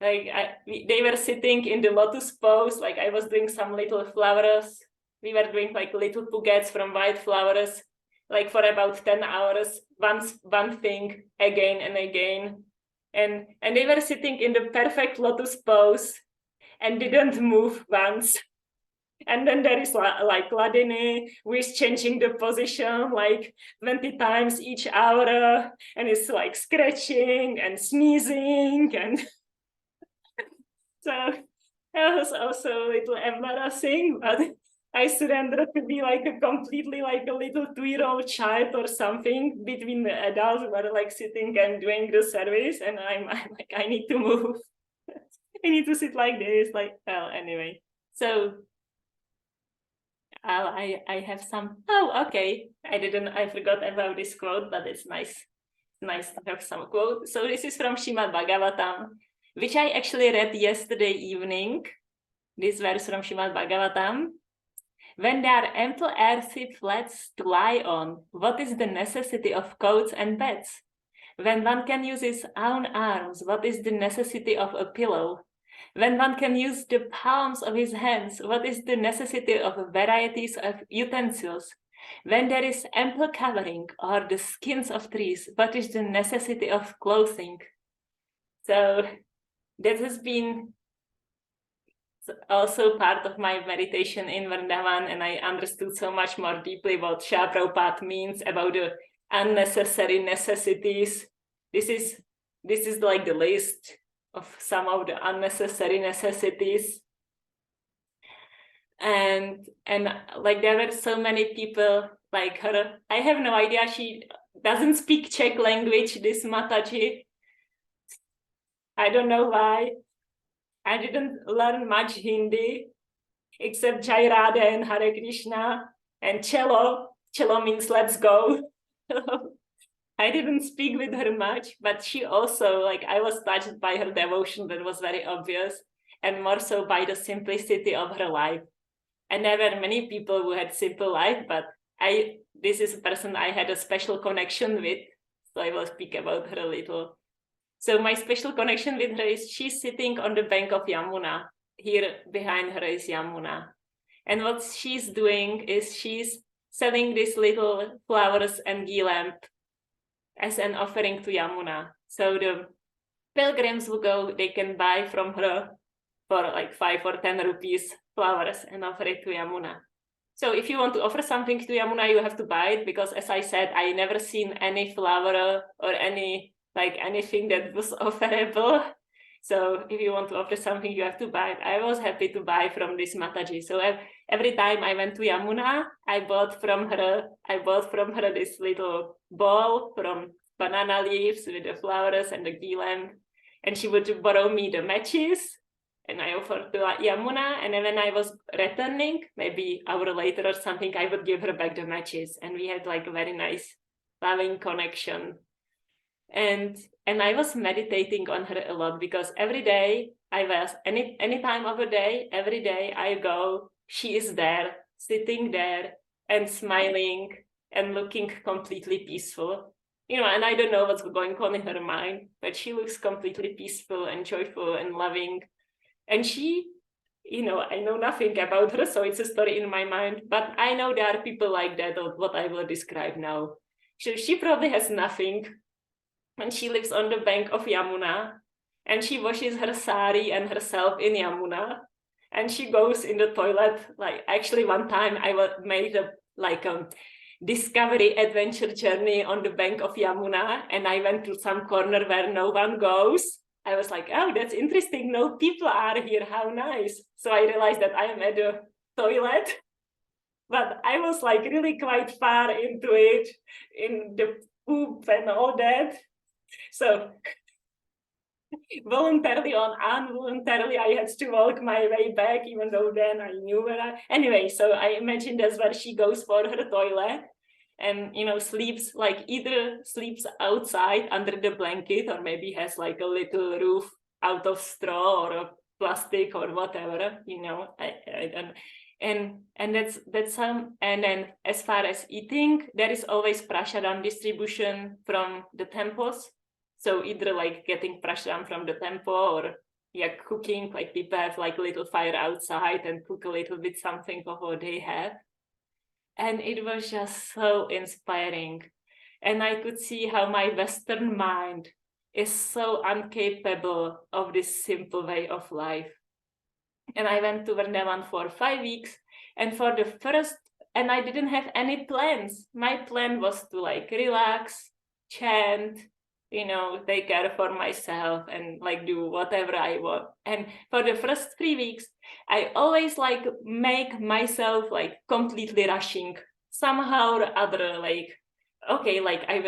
Speaker 1: Like they were sitting in the lotus pose, like I was doing some little flowers. We were doing like little bouquets from white flowers, like for about 10 hours, one thing again and again. And they were sitting in the perfect lotus pose and didn't move once. And then there is like Hladini, who is changing the position like 20 times each hour, and it's like scratching and sneezing. And so it was also a little embarrassing, but I surrendered to be like a completely like a little 2-year-old child or something between the adults who were like sitting and doing the service. And I'm like, I need to move. I need to sit like this. Like, well, anyway. So I have some. Oh, okay. I forgot about this quote, but it's nice to have some quote. So this is from Srimad Bhagavatam, which I actually read yesterday evening. This verse from Srimad Bhagavatam. When there are ample earthy flats to lie on, what is the necessity of coats and beds? When one can use his own arms, what is the necessity of a pillow? When one can use the palms of his hands, what is the necessity of varieties of utensils? When there is ample covering or the skins of trees, what is the necessity of clothing? So that has been also part of my meditation in Vrndavan, and I understood so much more deeply what Srila Prabhupada means about the unnecessary necessities. This is like the list of some of the unnecessary necessities. And like there were so many people like her. I have no idea, she doesn't speak Czech language, this Mataji. I don't know why. I didn't learn much Hindi except Jai Radha and Hare Krishna and cello. Cello means let's go. I didn't speak with her much, but she also, like, I was touched by her devotion that was very obvious, and more so by the simplicity of her life. And there were many people who had simple life, but this is a person I had a special connection with, so I will speak about her a little. So my special connection with her is she's sitting on the bank of Yamuna. Here behind her is Yamuna. And what she's doing is she's selling these little flowers and ghee lamp as an offering to Yamuna. So the pilgrims who go, they can buy from her for like 5 or 10 rupees flowers and offer it to Yamuna. So if you want to offer something to Yamuna, you have to buy it, because as I said, I never seen any flower or anything that was offerable. So if you want to offer something, you have to buy it. I was happy to buy from this Mataji. So every time I went to Yamuna, I bought from her this little bowl from banana leaves with the flowers and the ghee lamp. And she would borrow me the matches, and I offered to Yamuna. And then when I was returning, maybe an hour later or something, I would give her back the matches. And we had like a very nice, loving connection. And I was meditating on her a lot, because every day I was, any time of the day, every day I go, she is there, sitting there and smiling and looking completely peaceful. You know, and I don't know what's going on in her mind, but she looks completely peaceful and joyful and loving. And she, you know, I know nothing about her, so it's a story in my mind, but I know there are people like that, or what I will describe now. So she probably has nothing, and she lives on the bank of Yamuna, and she washes her sari and herself in Yamuna, and she goes in the toilet. Like, actually one time I made a discovery adventure journey on the bank of Yamuna, and I went to some corner where no one goes. I was like, oh, that's interesting, no people are here, how nice. So I realized that I am at the toilet, but I was like really quite far into it, in the poop and all that. So voluntarily or involuntarily, I had to walk my way back, even though then I knew where anyway, so I imagine that's where she goes for her toilet, and, you know, either sleeps outside under the blanket, or maybe has like a little roof out of straw or a plastic or whatever, you know. I don't. And that's some. And then as far as eating, there is always prasadam distribution from the temples. So either like getting prasadam from the temple, or cooking, like people have like a little fire outside and cook a little bit something of what they have. And it was just so inspiring. And I could see how my Western mind is so incapable of this simple way of life. And I went to Vrndavan for 5 weeks, and and I didn't have any plans. My plan was to like relax, chant, you know, take care for myself and like do whatever I want. And for the first 3 weeks, I always like make myself like completely rushing somehow or other, like, okay, like I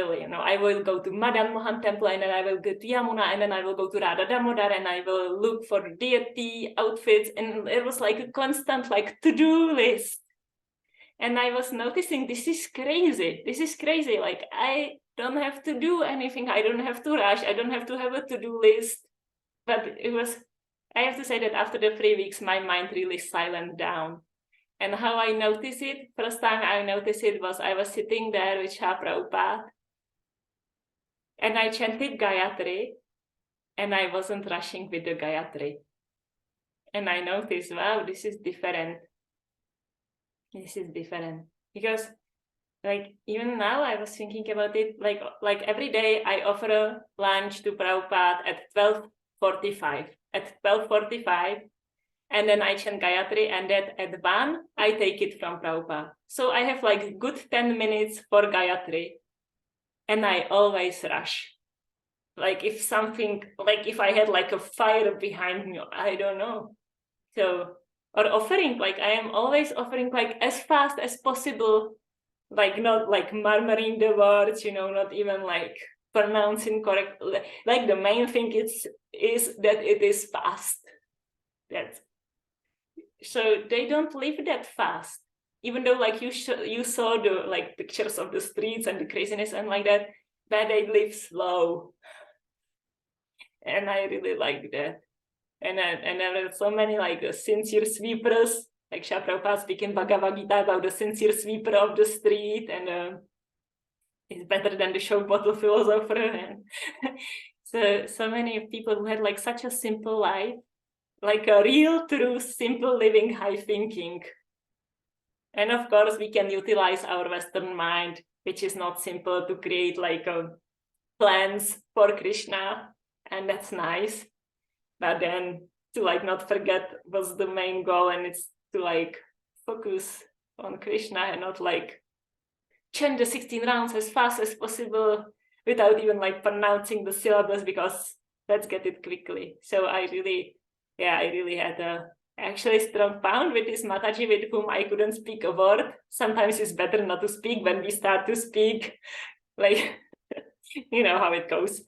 Speaker 1: will go to Madan Mohan temple, and then I will go to Yamuna, and then I will go to Radha Damodar, and I will look for deity outfits. And it was like a constant like to-do list. And I was noticing, this is crazy. Like, I don't have to do anything. I don't have to rush. I don't have to have a to-do list. But I have to say that after the 3 weeks, my mind really silent down. And how I noticed it, first time I noticed it was I was sitting there with Srila Prabhupada, and I chanted Gayatri, and I wasn't rushing with the Gayatri. And I noticed, wow, this is different. Because like even now I was thinking about it, like every day I offer a lunch to Prabhupada at 12:45. At 12:45, and then I chant Gayatri, and that at Van, I take it from Prabhupada. So I have like good 10 minutes for Gayatri, and I always rush. Like if something, like if I had like a fire behind me, I don't know. So, or offering, like I am always offering like as fast as possible, like not like murmuring the words, not even like pronouncing correct. Like the main thing is that it is fast. So they don't live that fast, even though like you saw the like pictures of the streets and the craziness and like that, but they live slow, and I really like that. And there are so many like sincere sweepers, like Prabhupada speaking Bhagavad Gita about the sincere sweeper of the street, and it's better than the show bottle philosopher, and so many people who had like such a simple life, like a real, true, simple living, high thinking. And of course, we can utilize our Western mind, which is not simple, to create like plans for Krishna, and that's nice. But then to like not forget what's the main goal, and it's to like focus on Krishna and not like chant the 16 rounds as fast as possible without even like pronouncing the syllables, because let's get it quickly. So I really had a actually strong bond with this Mataji, with whom I couldn't speak a word. Sometimes it's better not to speak when we start to speak, like you know how it goes.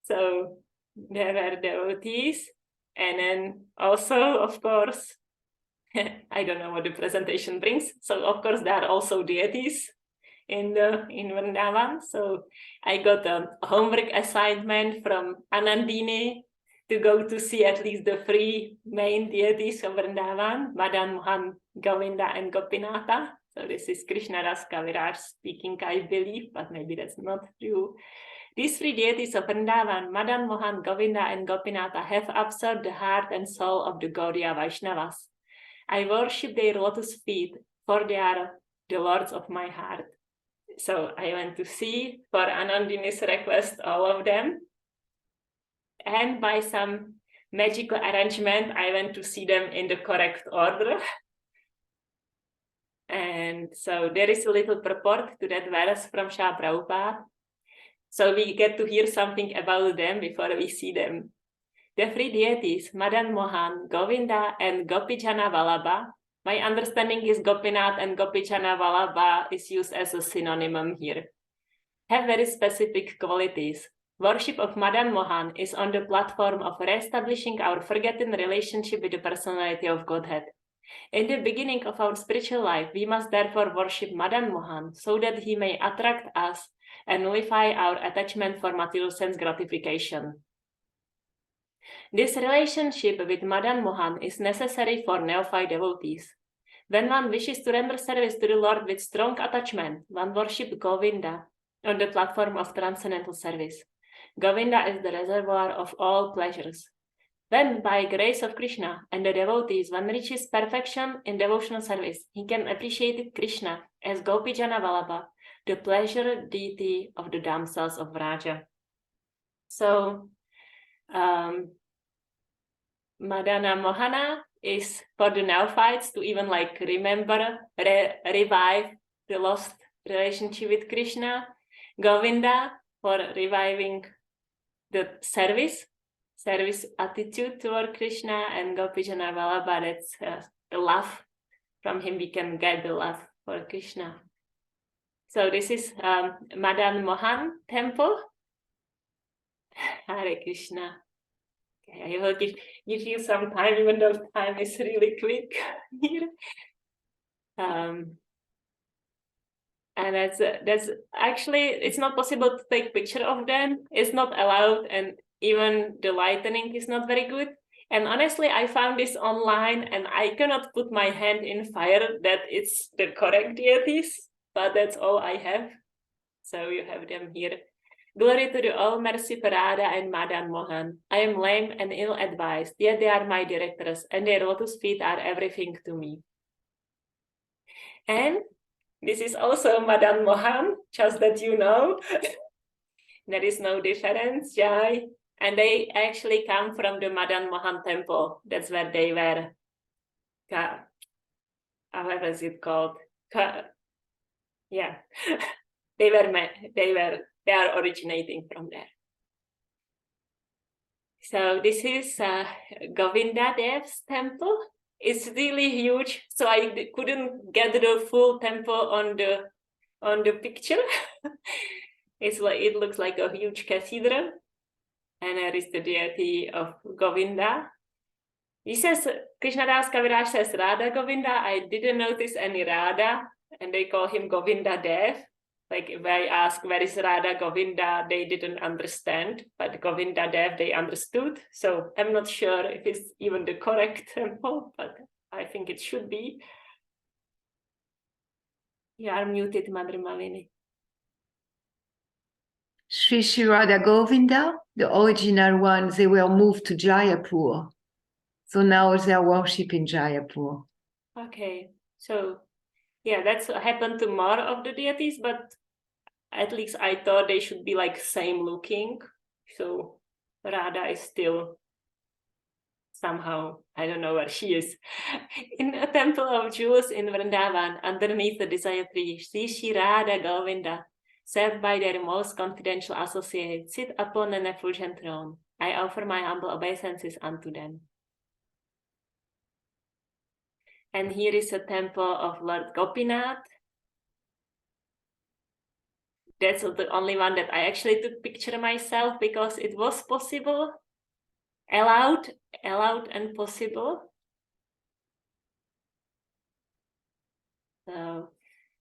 Speaker 1: So there were devotees, and then also, of course, I don't know what the presentation brings. So of course there are also deities in Vrndavan. So I got a homework assignment from Anandini to go to see at least the 3 main deities of Vrndavan: Madan, Mohan, Govinda, and Gopinatha. So this is Krishna Das Kaviraj speaking, I believe, but maybe that's not true. These 3 deities of Vrndavan, Madan, Mohan, Govinda, and Gopinatha, have absorbed the heart and soul of the Gaudiya Vaishnavas. I worship their lotus feet, for they are the lords of my heart. So I went to see, for Anandini's request, all of them. And by some magical arrangement, I went to see them in the correct order. And so there is a little purport to that verse from Srila Prabhupada. So we get to hear something about them before we see them. The 3 deities, Madan Mohan, Govinda, and Gopijana Vallabha. My understanding is Gopinath and Gopijana Vallabha is used as a synonym here, have very specific qualities. Worship of Madan Mohan is on the platform of reestablishing our forgotten relationship with the personality of Godhead. In the beginning of our spiritual life, we must therefore worship Madan Mohan so that he may attract us and nullify our attachment for material sense gratification. This relationship with Madan Mohan is necessary for neophyte devotees. When one wishes to render service to the Lord with strong attachment, one worships Govinda on the platform of transcendental service. Govinda is the reservoir of all pleasures. When, by grace of Krishna and the devotees, one reaches perfection in devotional service, he can appreciate Krishna as Gopijana Vallabha, the pleasure deity of the damsels of Vraja. So, Madana Mohana is for the neophytes to even like remember, revive the lost relationship with Krishna. Govinda for reviving the service attitude toward Krishna, and Gopijana Vallabha, that's the love. From him we can get the love for Krishna. So this is Madan Mohan temple. Hare Krishna. Okay, I will give you some time, even though time is really quick here. And that's actually, it's not possible to take picture of them. It's not allowed, and even the lighting is not very good. And honestly, I found this online, and I cannot put my hand in fire that it's the correct deities, but that's all I have. So you have them here. Glory to the All Mercy Parada and Madan Mohan. I am lame and ill-advised, yet they are my directors, and their lotus feet are everything to me. And this is also Madan Mohan, just that you know. There is no difference, Jai. And they actually come from the Madan Mohan temple. That's where they were, however is it called? Yeah, they are originating from there. So this is Govinda Dev's temple. It's really huge, so I couldn't get the full temple on the picture. It looks like a huge cathedral, and there is the deity of Govinda. He says Krishnadas Kaviraj says Radha Govinda. I didn't notice any Radha, and they call him Govinda Dev. Like if I ask where is Radha Govinda, they didn't understand, but Govinda Dev they understood. So I'm not sure if it's even the correct temple, but I think it should be. You are muted, Mother Malini.
Speaker 2: Sri Sri Radha Govinda, the original ones, they were moved to Jaipur. So now they are worshipping Jaipur.
Speaker 1: Okay, so yeah, that's happened to more of the deities, but at least I thought they should be like same looking. So Radha is still somehow, I don't know where she is, in a temple of jewels in Vrndavan, underneath the desire tree, Sri Radha Govinda, served by their most confidential associates, sit upon an effulgent throne. I offer my humble obeisances unto them. And here is a temple of Lord Gopinath. That's the only one that I actually took picture myself because it was possible, allowed and possible. So,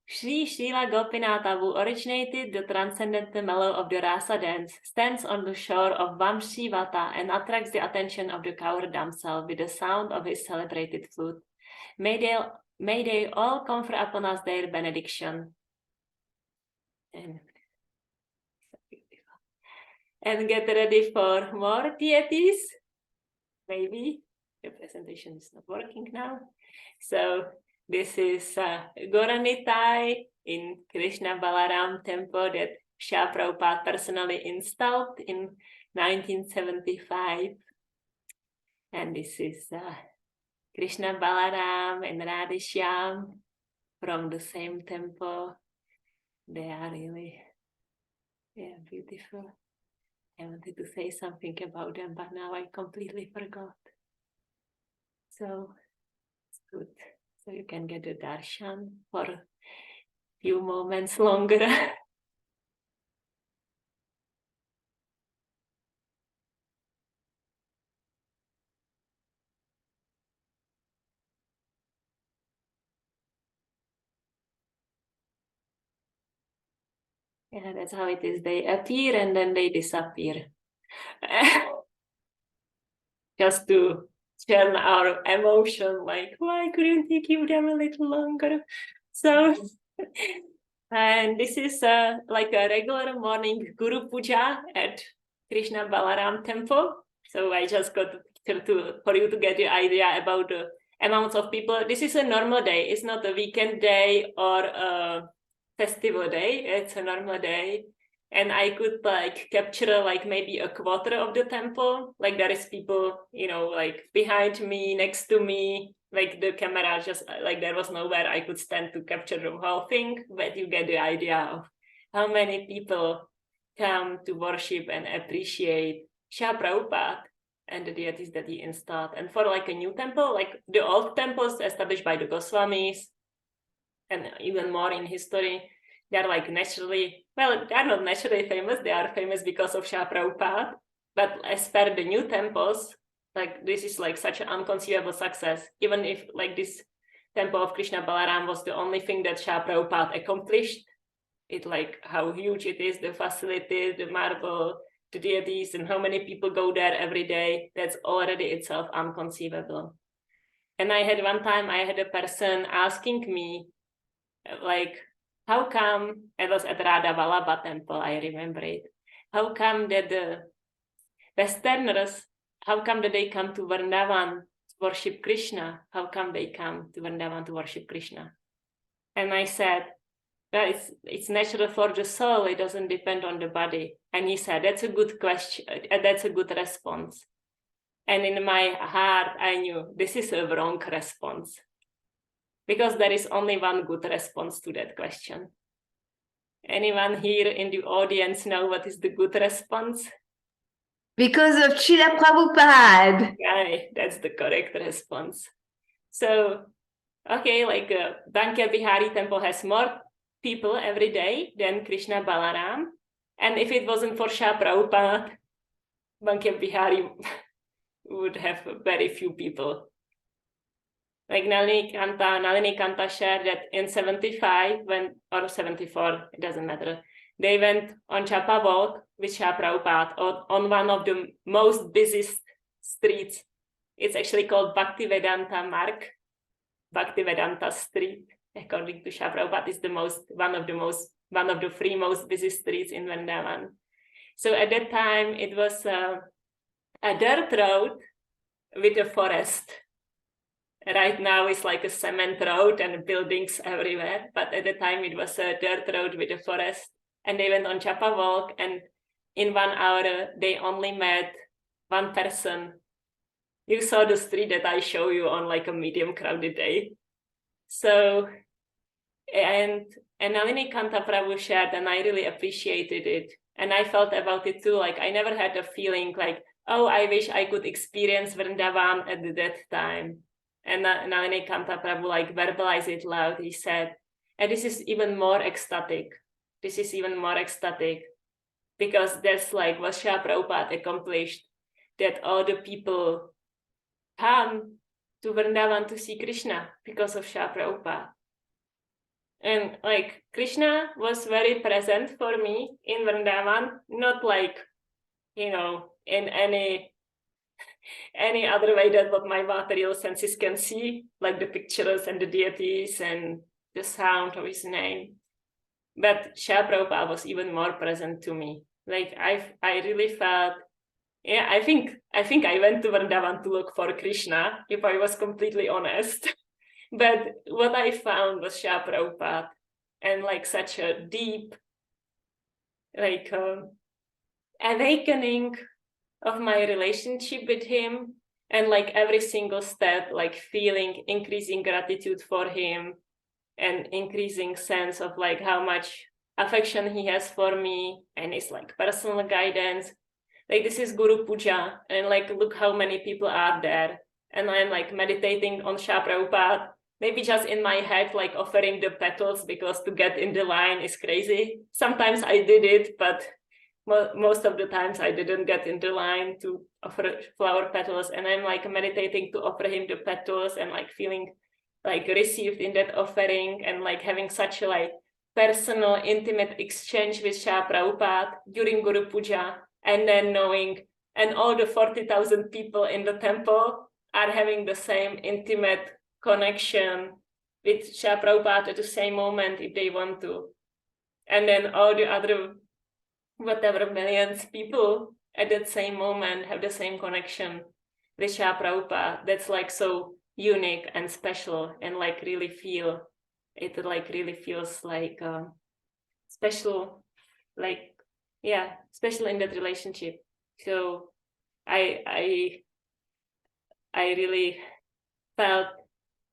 Speaker 1: Sri Srila Gopinatha, who originated the transcendental mellow of the rasa dance, stands on the shore of Vamshivata and attracts the attention of the cowherd damsel with the sound of his celebrated flute. May they all confer upon us their benediction. And get ready for more deities. Maybe the presentation is not working now. So this is Goranitai in Krishna Balaram temple that Srila Prabhupada personally installed in 1975. And this is Krishna Balaram and Radhishyam from the same temple. They are really beautiful. I wanted to say something about them, but now I completely forgot. So it's good. So you can get the darshan for a few moments longer. Yeah, that's how it is. They appear and then they disappear. Just to churn our emotion, like, why couldn't you give them a little longer? So, and this is like a regular morning Guru Puja at Krishna Balaram temple. So I just got a picture for you to get the idea about the amounts of people. This is a normal day. It's not a weekend day or a festival day. It's a normal day. And I could like capture like maybe a quarter of the temple. Like there is people, you know, like behind me, next to me, like the camera just like there was nowhere I could stand to capture the whole thing, but you get the idea of how many people come to worship and appreciate Srila Prabhupada and the deities that he installed. And for like a new temple, like the old temples established by the Goswamis and even more in history, they're like naturally, well, they're not naturally famous, they are famous because of Srila Prabhupada. But as per the new temples, like this is like such an unconceivable success. Even if like this temple of Krishna Balaram was the only thing that Srila Prabhupada accomplished, it like how huge it is, the facilities, the marble, the deities, and how many people go there every day, that's already itself unconceivable. And I had one time, I had a person asking me, like, how come, it was at Radha Vallabha temple, I remember it, how come that the Westerners, how come that they come to Vrndavan to worship Krishna? How come they come to Vrndavan to worship Krishna? And I said, it's natural for the soul. It doesn't depend on the body. And he said, that's a good question. That's a good response. And in my heart, I knew this is a wrong response, because there is only one good response to that question. Anyone here in the audience know what is the good response?
Speaker 2: Because of Srila Prabhupada.
Speaker 1: Okay, that's the correct response. So, okay, like Bankya Bihari temple has more people every day than Krishna Balaram. And if it wasn't for Srila Prabhupada, Bankya Bihari would have very few people. Like Nalini Kanta shared that in 75, or 74, it doesn't matter, they went on Chapa walk with Srila Prabhupada on one of the most busiest streets. It's actually called Bhaktivedanta Marg, Bhaktivedanta Street. According to Srila Prabhupada, is one of the three most busy streets in Vrndavan. So at that time, it was a dirt road with a forest. Right now it's like a cement road and buildings everywhere, but at the time it was a dirt road with a forest. And they went on Chapa walk, and in 1 hour they only met one person. You saw the street that I show you on like a medium crowded day. So, and Nalini Kanta Prabhu shared, and I really appreciated it. And I felt about it too, like I never had a feeling like, oh, I wish I could experience Vrndavan at that time. And Nalini Kanta Prabhu like verbalized it loud. He said, and this is even more ecstatic. This is even more ecstatic, because that's like what Srila Prabhupada accomplished, that all the people come to Vrndavan to see Krishna because of Srila Prabhupada. And like Krishna was very present for me in Vrndavan, not like, you know, in any other way that what my material senses can see, like the pictures and the deities and the sound of his name. But Srila Prabhupada was even more present to me. Like I really felt, yeah, I think I went to Vrndavan to look for Krishna, if I was completely honest. But what I found was Srila Prabhupada, and like such a deep, like awakening of my relationship with him, and like every single step, like feeling increasing gratitude for him, and increasing sense of like how much affection he has for me, and his like personal guidance. Like this is Guru Puja, and like look how many people are there, and I'm like meditating on Srila Prabhupada, maybe just in my head, like offering the petals, because to get in the line is crazy. Sometimes I did it, but most of the times I didn't get in the line to offer flower petals, and I'm like meditating to offer him the petals, and like feeling like received in that offering, and like having such a like personal, intimate exchange with Srila Prabhupada during Guru Puja, and then knowing, and all the 40,000 people in the temple are having the same intimate connection with Srila Prabhupada at the same moment if they want to. And then all the other whatever millions people at that same moment have the same connection with Srila Prabhupada. That's like so unique and special, and like really feel it, like really feels like special, like yeah, special in that relationship. So I really felt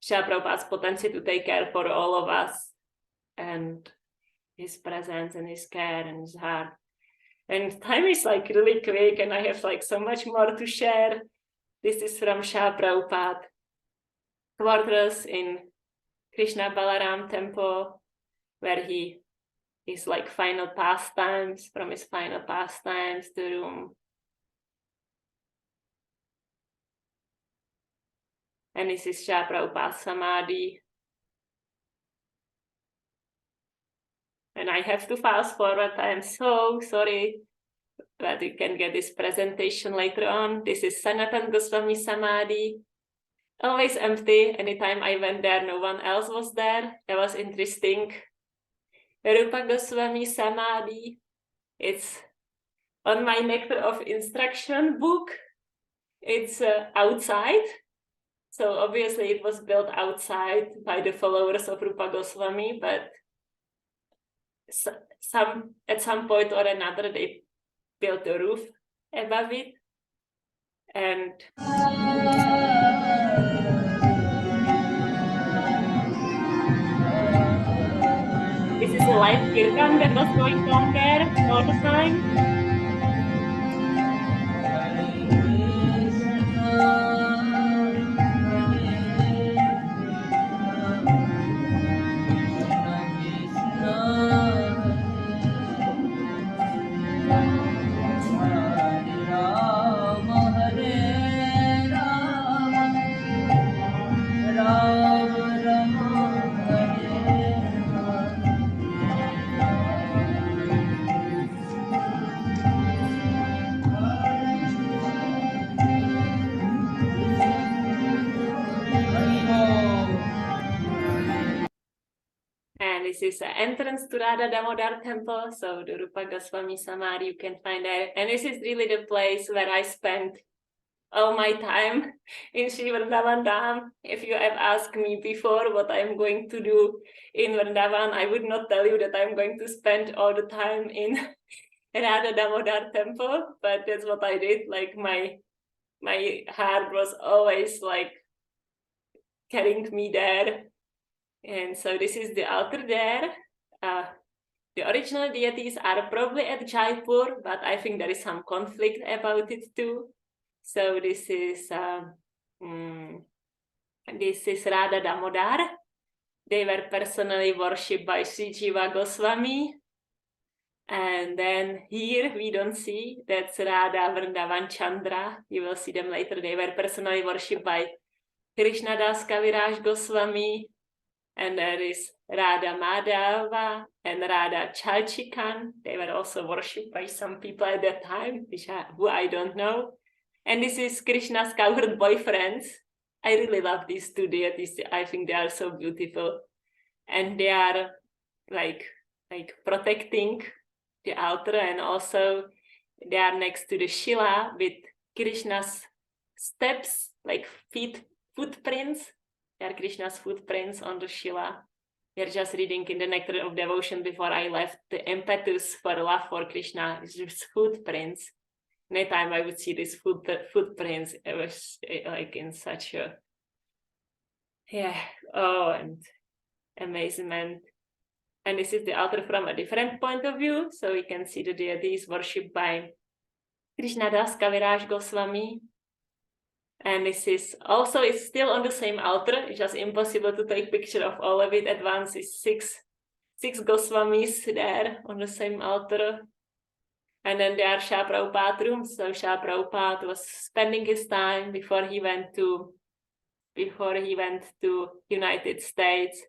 Speaker 1: Srila Prabhupada's potency to take care for all of us, and his presence and his care and his heart. And time is like really quick, and I have like so much more to share. This is from Srila Prabhupada quarters in Krishna Balaram temple, where he is like final pastimes, from his final pastimes, the room. And this is Srila Prabhupada's Samadhi. And I have to fast forward. I am so sorry, but you can get this presentation later on. This is Sanatan Goswami Samadhi. Always empty. Anytime I went there, no one else was there. That was interesting. Rupa Goswami Samadhi. It's on my Nectar of Instruction book. It's outside. So obviously it was built outside by the followers of Rupa Goswami, but at some point or another, they built a roof above it. And this is a live kirtan that was going on there all the time. And this is the entrance to Radha Damodar temple. So the Rupa Goswami Samadhi you can find there. And this is really the place where I spent all my time in Sri Vrndavan Dham. If you have asked me before what I'm going to do in Vrndavan, I would not tell you that I'm going to spend all the time in Radha Damodar temple, but that's what I did. Like my heart was always like carrying me there. And so this is the altar there. The original deities are probably at Jaipur, but I think there is some conflict about it too. So this is Radha Damodar. They were personally worshipped by Sri Jiva Goswami. And then here we don't see, that's Radha Vrndavan Chandra. You will see them later. They were personally worshipped by Krishnadas Kaviraj Goswami. And there is Radha Madhava and Radha Chalchikan. They were also worshipped by some people at that time, who I don't know. And this is Krishna's cowherd boyfriends. I really love these two deities. I think they are so beautiful. And they are like protecting the altar, and also they are next to the Shila with Krishna's steps, like footprints. They are Krishna's footprints on the Shila. We are just reading in the Nectar of Devotion before I left, the impetus for love for Krishna is just footprints. Anytime I would see these footprints, it was like in such a, and amazement. And this is the altar from a different point of view. So we can see the deities worshipped by Krishnadas Kaviraj Goswami. And this is also, it's still on the same altar. It's just impossible to take picture of all of it at once. It's six Goswamis there on the same altar. And then there are Srila Prabhupada rooms. So Srila Prabhupada was spending his time before he went to United States.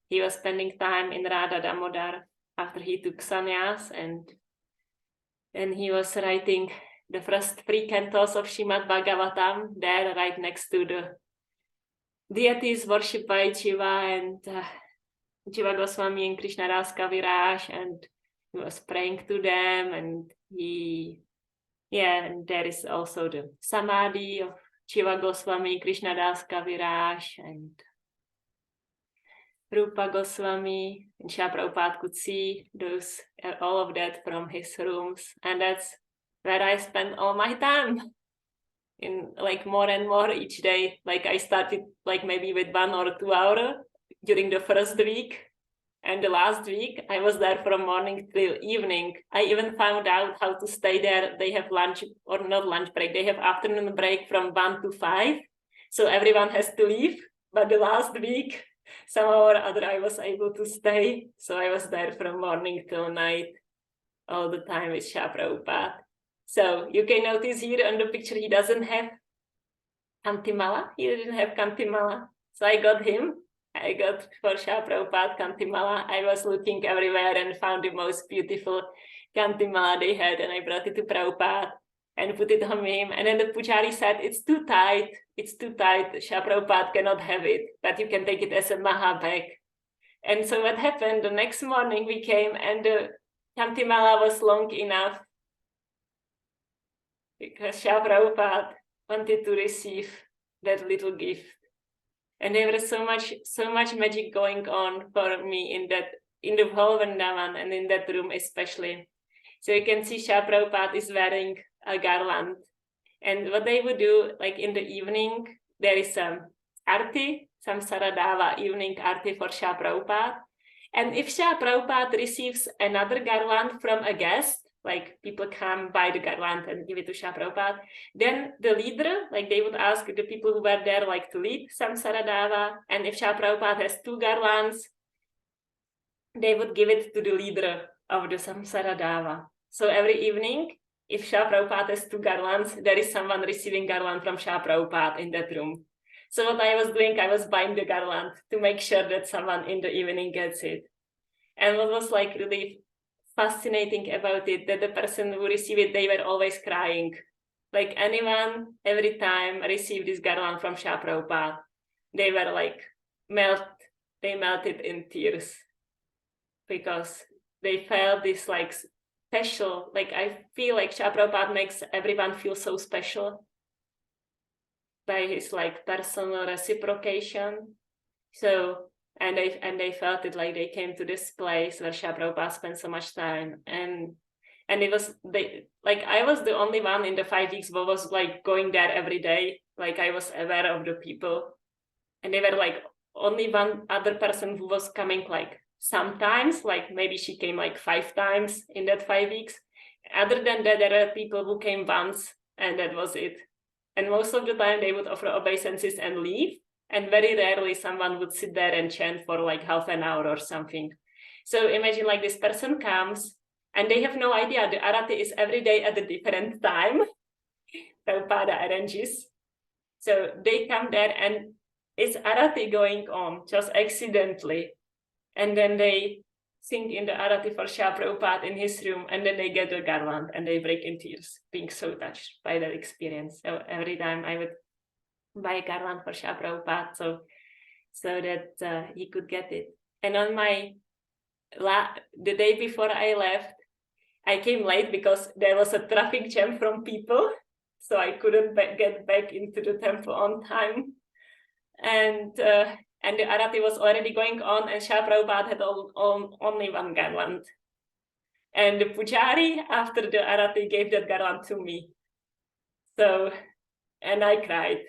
Speaker 1: He was spending time in Radha Damodar after he took sannyas, and he was writing the first 3 cantos of Srimad Bhagavatam there, right next to the deities worshipped by Jiva and Jiva Goswami and Krishnadas Kaviraj, and he was praying to them. And and there is also the Samadhi of Jiva Goswami, Krishnadas Kaviraj, and Rupa Goswami. And Srila Prabhupada could see all of that from his rooms, and that's where I spent all my time, in like more and more each day. Like I started like maybe with 1 or 2 hours during the first week, and the last week I was there from morning till evening. I even found out how to stay there. They have lunch, or not lunch break, they have afternoon break from 1 to 5, so everyone has to leave. But the last week, somehow or other, I was able to stay, so I was there from morning till night all the time with Srila Prabhupada. So you can notice here on the picture, he doesn't have Kantimala. He didn't have Kantimala. So I got him. I got for Srila Prabhupada Kantimala. I was looking everywhere and found the most beautiful Kantimala they had, and I brought it to Prabhupada and put it on him. And then the Pujari said, it's too tight. It's too tight. Srila Prabhupada cannot have it, but you can take it as a Maha bag. And so what happened, the next morning we came, and the Kantimala was long enough, because Srila Prabhupada wanted to receive that little gift. And there was so much magic going on for me in that in the whole Vrndavan and in that room especially. So you can see Shah Prabhupada is wearing a garland. And what they would do, like in the evening, there is some arti, some Saradava evening arti for Shah Prabhupada. And if Shah Prabhupada receives another garland from a guest, like people come buy the garland and give it to Shah Prabhupada, then the leader, like they would ask the people who were there, like to lead some Saradava. And if Shah Prabhupada has 2 garlands, they would give it to the leader of the Samsaradava. So every evening, if Shah Prabhupada has 2 garlands, there is someone receiving garland from Shah Prabhupada in that room. So what I was doing, I was buying the garland to make sure that someone in the evening gets it. And what was like really fascinating about it, that the person who received it, they were always crying. Like anyone, every time received this garland from Shah Prabhupada, they were like they melted in tears. Because they felt this like special, like I feel like Shah Prabhupada makes everyone feel so special by his like personal reciprocation. So and they felt it, like they came to this place where Shah Prabhupada spent so much time, and it was I was the only one in the 5 weeks who was like going there every day. Like I was aware of the people, and they were like only one other person who was coming like sometimes, like maybe she came like 5 times in that 5 weeks. Other than that, there are people who came once and that was it. And most of the time they would offer obeisances and leave. And very rarely someone would sit there and chant for like half an hour or something. So imagine like this person comes and they have no idea. The arati is every day at a different time. Prabhupada arranges. So they come there and it's arati going on just accidentally. And then they sing in the arati for Shah Prabhupada in his room, and then they get the garland and they break in tears, being so touched by that experience. So every time I would buy a garland for Shah Prabhupada so that he could get it. And on the day before I left, I came late because there was a traffic jam from people, so I couldn't get back into the temple on time. And the arati was already going on, and Shah Prabhupada had only 1 garland. And the pujari, after the arati, gave that garland to me. So, and I cried.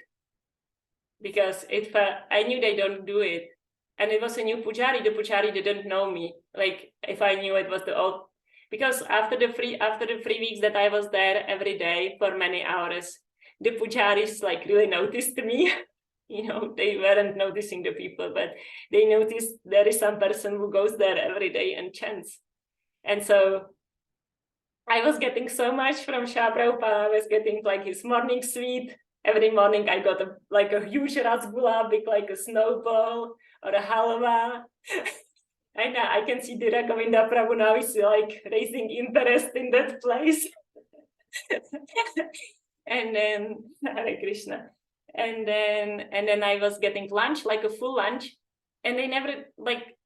Speaker 1: Because I knew they don't do it. And it was a new pujari. The pujari didn't know me. Like, if I knew it was the old... Because after the 3 weeks that I was there every day for many hours, the pujaris like really noticed me. You know, they weren't noticing the people, but they noticed there is some person who goes there every day and chants. And so I was getting so much from Shah Prabhupada. I was getting like his morning sweet. Every morning I got a huge rasgulla, big like a snowball or a halwa. And I can see the Raghavinda Prabhu now is like raising interest in that place. And then Hare Krishna. And then I was getting lunch, like a full lunch, and they never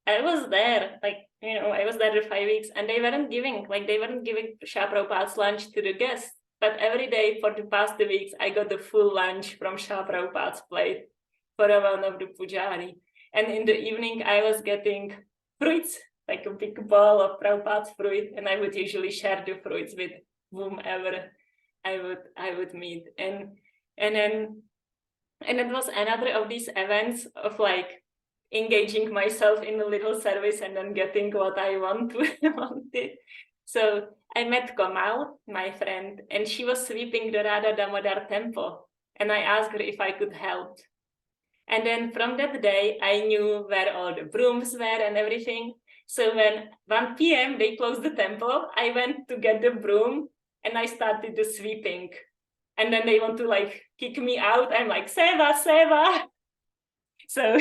Speaker 1: I was there, I was there for 5 weeks, and they weren't giving Shah Prabhupada's lunch to the guests. But every day for the past 2 weeks, I got the full lunch from Shah Prabhupada's plate for one of the pujari. And in the evening, I was getting fruits, like a big bowl of Prabhupada's fruit, and I would usually share the fruits with whomever I would meet. And it was another of these events of like engaging myself in a little service and then getting what I wanted. So I met Komal, my friend, and she was sweeping the Radha Damodar temple. And I asked her if I could help. And then from that day, I knew where all the brooms were and everything. So when 1 p.m. they closed the temple, I went to get the broom and I started the sweeping. And then they want to like kick me out. I'm like, Seva, Seva. So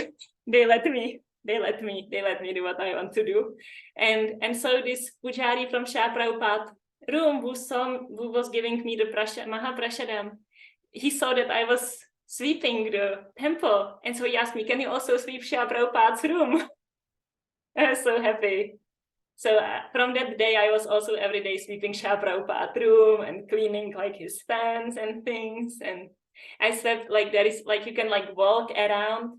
Speaker 1: they let me do what I want to do. And so this pujari from Shah Prabhupada room who was giving me the Mahaprashadam, he saw that I was sweeping the temple. And so he asked me, can you also sweep Shah Prabhupada's room? I was so happy. So from that day, I was also every day sweeping Shah Prabhupada's room and cleaning like his stands and things. And I swept like there is like you can like walk around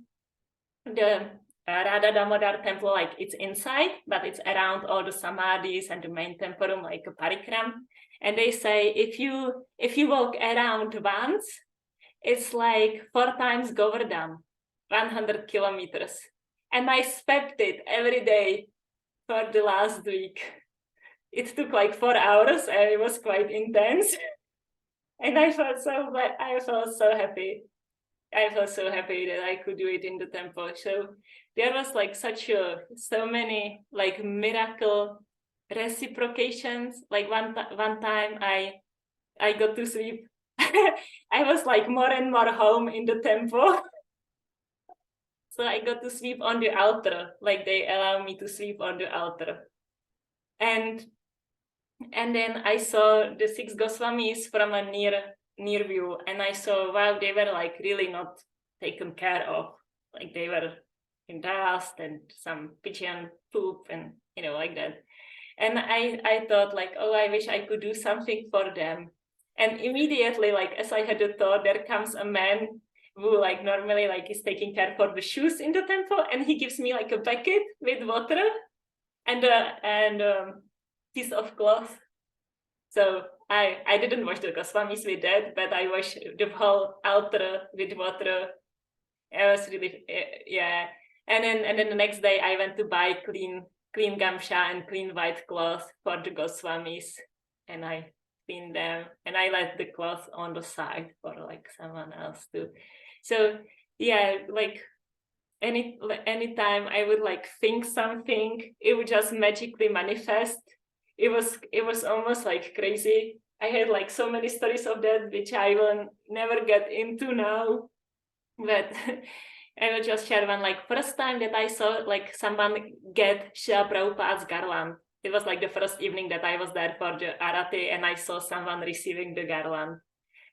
Speaker 1: the Radha Damodar temple, like it's inside, but it's around all the samadhis and the main temple, like a parikarama. And they say if you walk around once, it's like 4 times Govardhan, 100 kilometers. And I spent it every day for the last week. It took like 4 hours and it was quite intense. And I felt so happy. I felt so happy that I could do it in the temple. So there was like so many like miracle reciprocations. Like one time I got to sleep. I was like more and more home in the temple. So I got to sleep on the altar. Like they allow me to sleep on the altar. And then I saw the 6 Goswamis from a near view, and I saw, wow, they were like really not taken care of. Like they were in dust and some pigeon poop and like that. And I thought like, oh, I wish I could do something for them. And immediately, like as I had a thought, there comes a man who like normally like is taking care for the shoes in the temple, and he gives me like a bucket with water and piece of cloth. So I didn't wash the Goswamis with that, but I washed the whole altar with water. It was really yeah. And then the next day I went to buy clean gamsha and clean white cloth for the Goswamis, and I cleaned them, and I left the cloth on the side for like someone else too. So yeah, like anytime I would like think something, it would just magically manifest. It was almost like crazy. I had like so many stories of that, which I will never get into now. But I will just share one. Like first time that I saw like someone get Srila Prabhupada's garland. It was like the first evening that I was there for the arati, and I saw someone receiving the garland.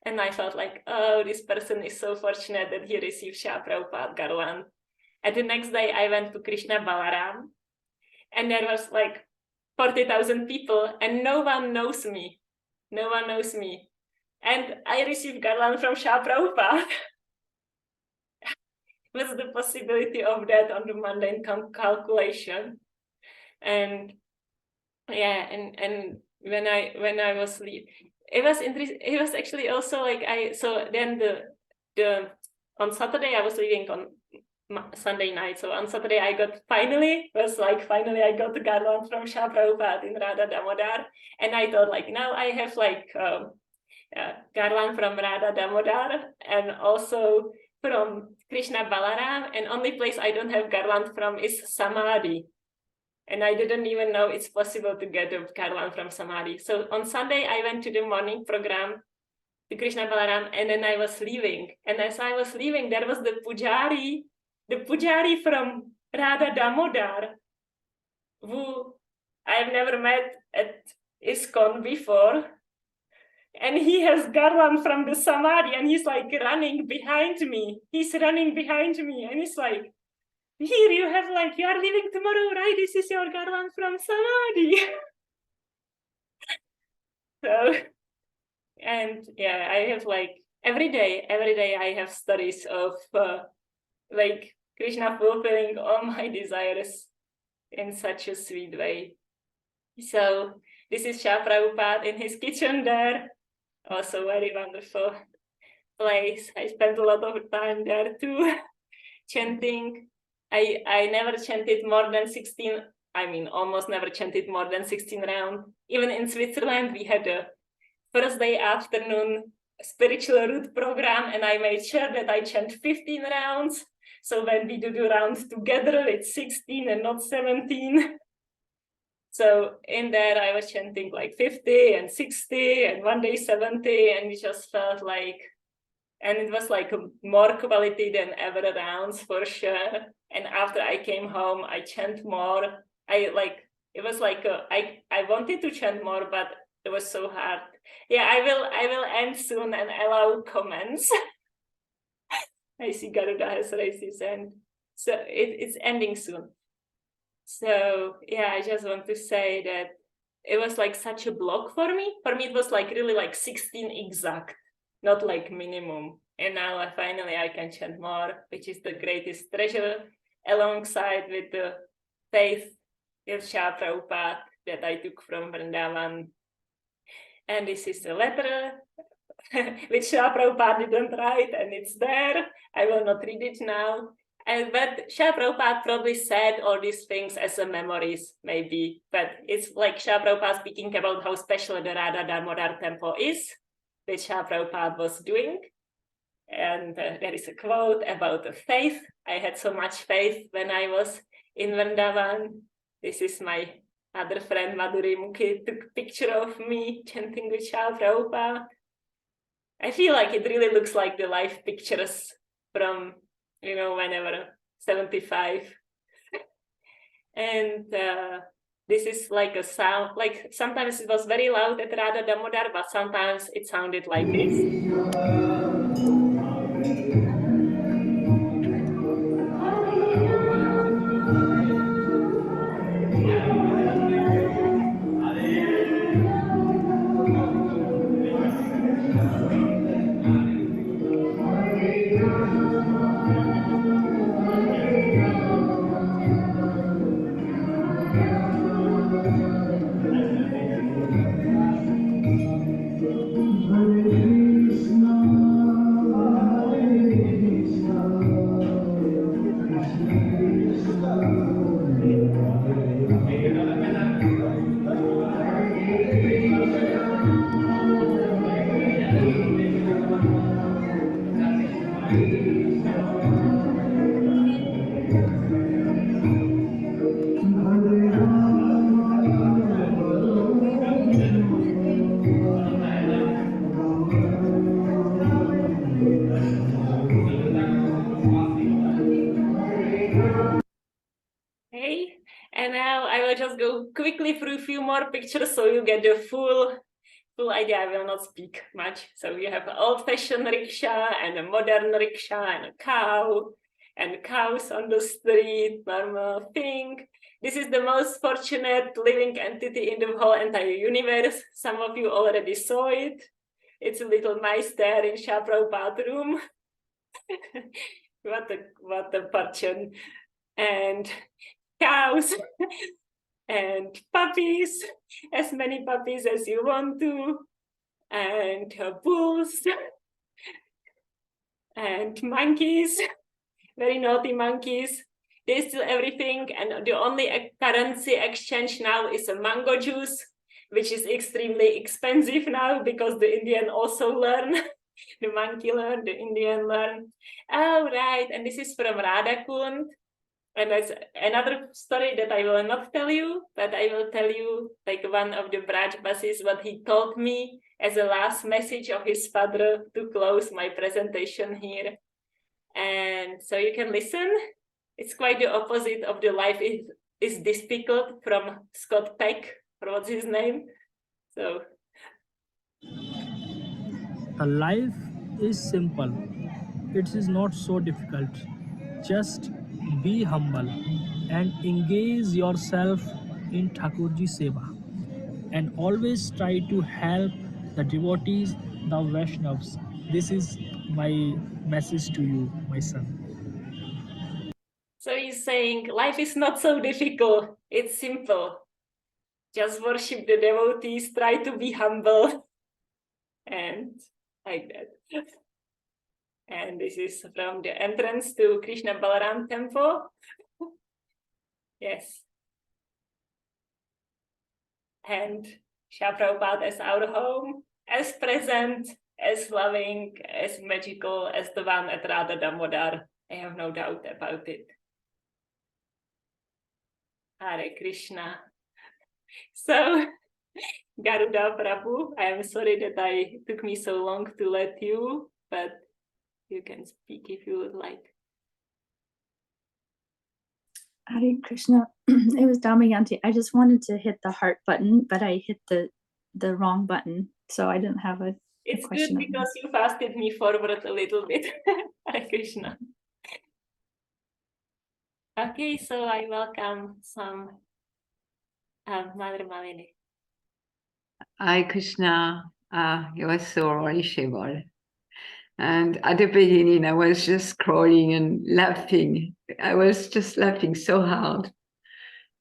Speaker 1: And I felt like, oh, this person is so fortunate that he received Srila Prabhupada garland. And the next day I went to Krishna Balaram, and there was like 40,000 people, and no one knows me. No one knows me. And I received garland from Srila Prabhupada. What's the possibility of that on the mundane calculation? And yeah, and when I was it was interesting. It was actually also like on Saturday I was leaving on Sunday night. So on Saturday I finally I got the garland from Srila Prabhupada in Radha Damodar, and I thought like now I have like garland from Radha Damodar and also from Krishna Balaram, and only place I don't have garland from is Samadhi. And I didn't even know it's possible to get a garland from Samadhi. So on Sunday, I went to the morning program to Krishna Balaram, and then I was leaving. And as I was leaving, there was the pujari from Radha Damodar, who I've never met at ISKCON before. And he has garland from the Samadhi, and he's like running behind me. He's running behind me, and he's like, here you have like, you are leaving tomorrow, right? This is your garland from Samadhi. So, and yeah, I have like every day I have stories of like Krishna fulfilling all my desires in such a sweet way. So this is Srila Prabhupada in his kitchen there. Also very wonderful place. I spent a lot of time there too, chanting. I never chanted more than 16, almost never chanted more than 16 rounds. Even in Switzerland, we had a Thursday afternoon spiritual root program, and I made sure that I chant 15 rounds. So when we do the rounds together, it's 16 and not 17. So in there, I was chanting like 50 and 60 and one day 70, and it just felt like, and it was like more quality than ever rounds for sure. And after I came home, I chant more. I wanted to chant more, but it was so hard. Yeah, I will end soon and allow comments. I see Garuda has raised his hand. So it's ending soon. So yeah, I just want to say that it was like such a block for me. For me, it was like really like 16 exact, not like minimum. And now finally I can chant more, which is the greatest treasure alongside with the faith with Srila Prabhupada that I took from Vrndavan. And this is a letter which Srila Prabhupada didn't write, and it's there. I will not read it now. But Srila Prabhupada probably said all these things as a memories, maybe. But it's like Srila Prabhupada speaking about how special the Radha Damodar temple is, which Srila Prabhupada was doing. And there is a quote about the faith. I had so much faith when I was in Vrndavan. This is my other friend Madhuri Mukhi took a picture of me chanting with Srila Prabhupada. I feel like it really looks like the live pictures from, whenever 75. And this is like a sound, like sometimes it was very loud at Radha Damodar, but sometimes it sounded like this. Okay, and now I will just go quickly through a few more pictures so you get the full idea. I will not speak much. So you have an old-fashioned rickshaw and a modern rickshaw and a cow and cows on the street, normal thing. This is the most fortunate living entity in the whole entire universe. Some of you already saw it. It's a little mice there in Srila Prabhupada's room. what a fortune. And cows and puppies, as many puppies as you want to, and bulls and monkeys, very naughty monkeys. They steal everything, and the only currency exchange now is a mango juice, which is extremely expensive now because the Indian also learn. The monkey learn, the Indian learn. Oh, right, and this is from Radhakund. And that's another story that I will not tell you, but I will tell you like one of the Braj Basis, what he told me as a last message of his father to close my presentation here. And so you can listen. It's quite the opposite of the life is difficult from Scott Peck, or what's his name? So
Speaker 4: the life is simple. It is not so difficult. Just be humble and engage yourself in Thakurji Seva, and always try to help the devotees, the Vaishnavas. This is my message to you, my son.
Speaker 1: So he's saying life is not so difficult. It's simple. Just worship the devotees, try to be humble. And like that. And this is from the entrance to Krishna Balaram temple. Yes. And Srila Prabhupada as our home, as present, as loving, as magical as the one at Radha Damodar. I have no doubt about it. Hare Krishna. So, Garuda Prabhu, I am sorry that it took me so long to let you, but you can speak if you would like.
Speaker 3: Hare Krishna. It was Damayanti. I just wanted to hit the heart button, but I hit the wrong button, so I didn't have a
Speaker 1: It's
Speaker 3: question.
Speaker 1: good because you fasted me forward a little bit. Hare Krishna. Okay, so I welcome some Mother Malini.
Speaker 2: Hi, Krishna. You are so reachable. And at the beginning, I was just crawling and laughing. I was just laughing so hard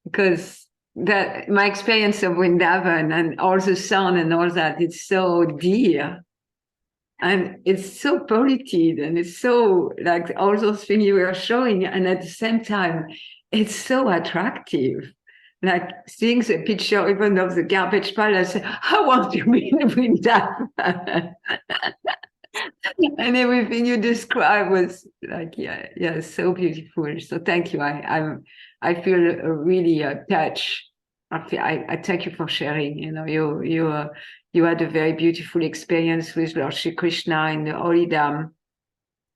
Speaker 2: because that my experience of Vrndavan and all the sound and all that, it's so dear. And it's so polluted and it's so like all those things you were showing. And at the same time, it's so attractive. Like seeing the picture even of the garbage pile, I say, I want to be in Vrndavan. And everything you described was like, yeah, so beautiful. So thank you. I feel really touched. I thank you for sharing. You know, you had a very beautiful experience with Lord Shri Krishna in the Holy Dham,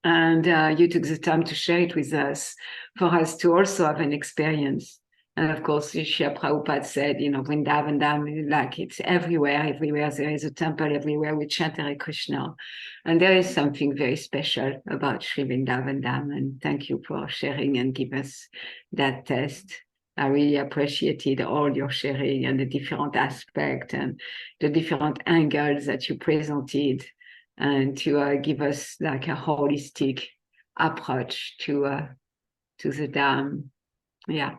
Speaker 2: and you took the time to share it with us for us to also have an experience. And of course, Srila Prabhupada said, you know, Vrndavan Dham, like it's everywhere there is a temple, everywhere we chant Hare Krishna. And there is something very special about Sri Vrndavan Dham. And thank you for sharing and give us that test. I really appreciated all your sharing and the different aspects and the different angles that you presented, and to give us like a holistic approach to the Dham. Yeah.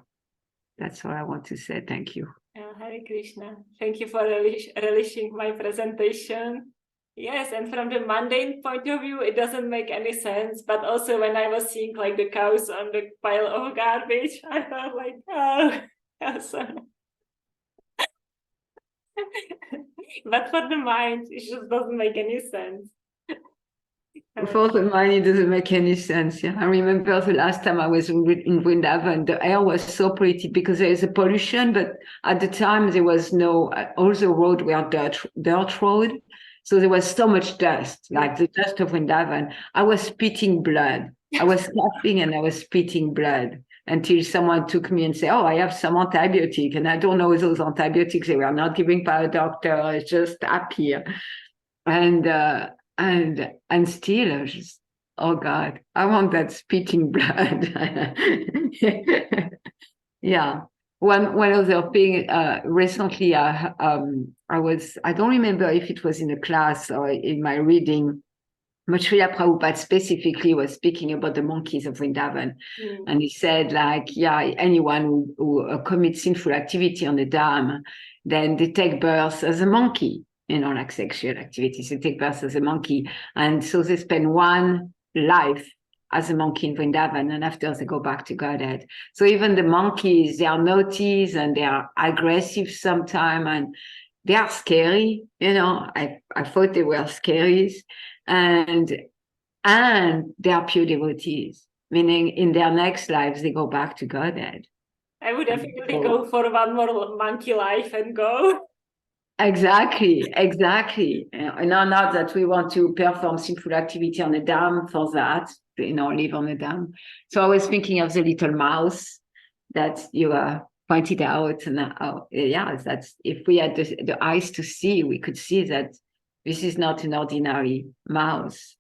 Speaker 2: That's all I want to say. Thank you.
Speaker 1: Hare Krishna. Thank you for relishing my presentation. Yes, and from the mundane point of view, it doesn't make any sense. But also when I was seeing like the cows on the pile of garbage, I thought like, oh, awesome. But for the mind, it just doesn't make any sense.
Speaker 2: For the mind, it doesn't make any sense. Yeah, I remember the last time I was in Vrndavan, the air was so polluted because there is a pollution, but at the time there was no, all the roads were dirt road. So there was so much dust, like the dust of Vrndavan. I was spitting blood. I was laughing and I was spitting blood until someone took me and said, oh, I have some antibiotic. And I don't know those antibiotics. They were not given by a doctor. It's just appear. And still, I was just, oh God, I want that spitting blood. Yeah. One other thing, recently, I don't remember if it was in a class or in my reading, but Srila Prabhupada specifically was speaking about the monkeys of Vrndavan. And he said, like, yeah, anyone who commits sinful activity on the Dham, then they take birth as a monkey. You know, like sexual activities, they take birth as a monkey. And so they spend one life as a monkey in Vrndavan, and after they go back to Godhead. So even the monkeys, they are naughty and they are aggressive sometimes, and they are scary. You know, I thought they were scary. And they are pure devotees, meaning in their next lives, they go back to Godhead.
Speaker 1: I would definitely go for one more monkey life and go.
Speaker 2: Exactly. And not that we want to perform sinful activity on the Dham for that, you know, live on the Dham. So I was thinking of the little mouse that you pointed out. And that's if we had the eyes to see, we could see that this is not an ordinary mouse.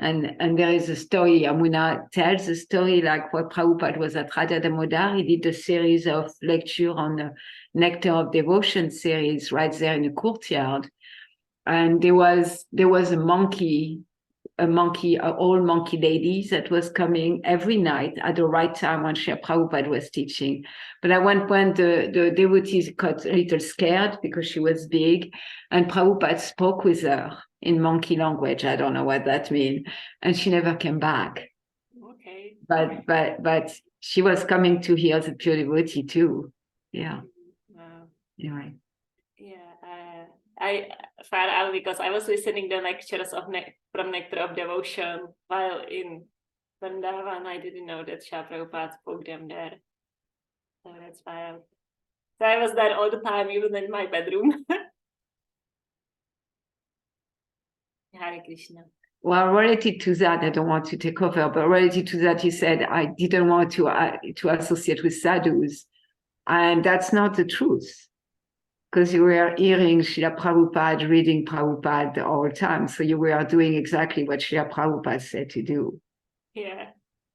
Speaker 2: And there is a story, Amuna tells a story like what Prabhupada was at Radha Damodar. He did a series of lecture on the Nectar of Devotion series right there in the courtyard. And there was a monkey, old monkey lady that was coming every night at the right time when Srila Prabhupada was teaching. But at one point, the devotees got a little scared because she was big, and Prabhupada spoke with her in monkey language. I don't know what that means. And she never came back.
Speaker 1: Okay.
Speaker 2: But she was coming to hear the pure devotee too. Yeah.
Speaker 1: Wow.
Speaker 2: Anyway.
Speaker 1: Yeah. I found out because I was listening the lectures of from Nectar of Devotion while in Vrndavan. I didn't know that Srila Prabhupada spoke them there. So that's wild. So I was there all the time, even in my bedroom. Hare Krishna.
Speaker 2: Well, related to that, I don't want to take over, but related to that, you said, I didn't want to associate with sadhus. And that's not the truth. Because you were hearing Srila Prabhupada, reading Prabhupada all the time. So you were doing exactly what Srila Prabhupada said to do.
Speaker 1: Yeah.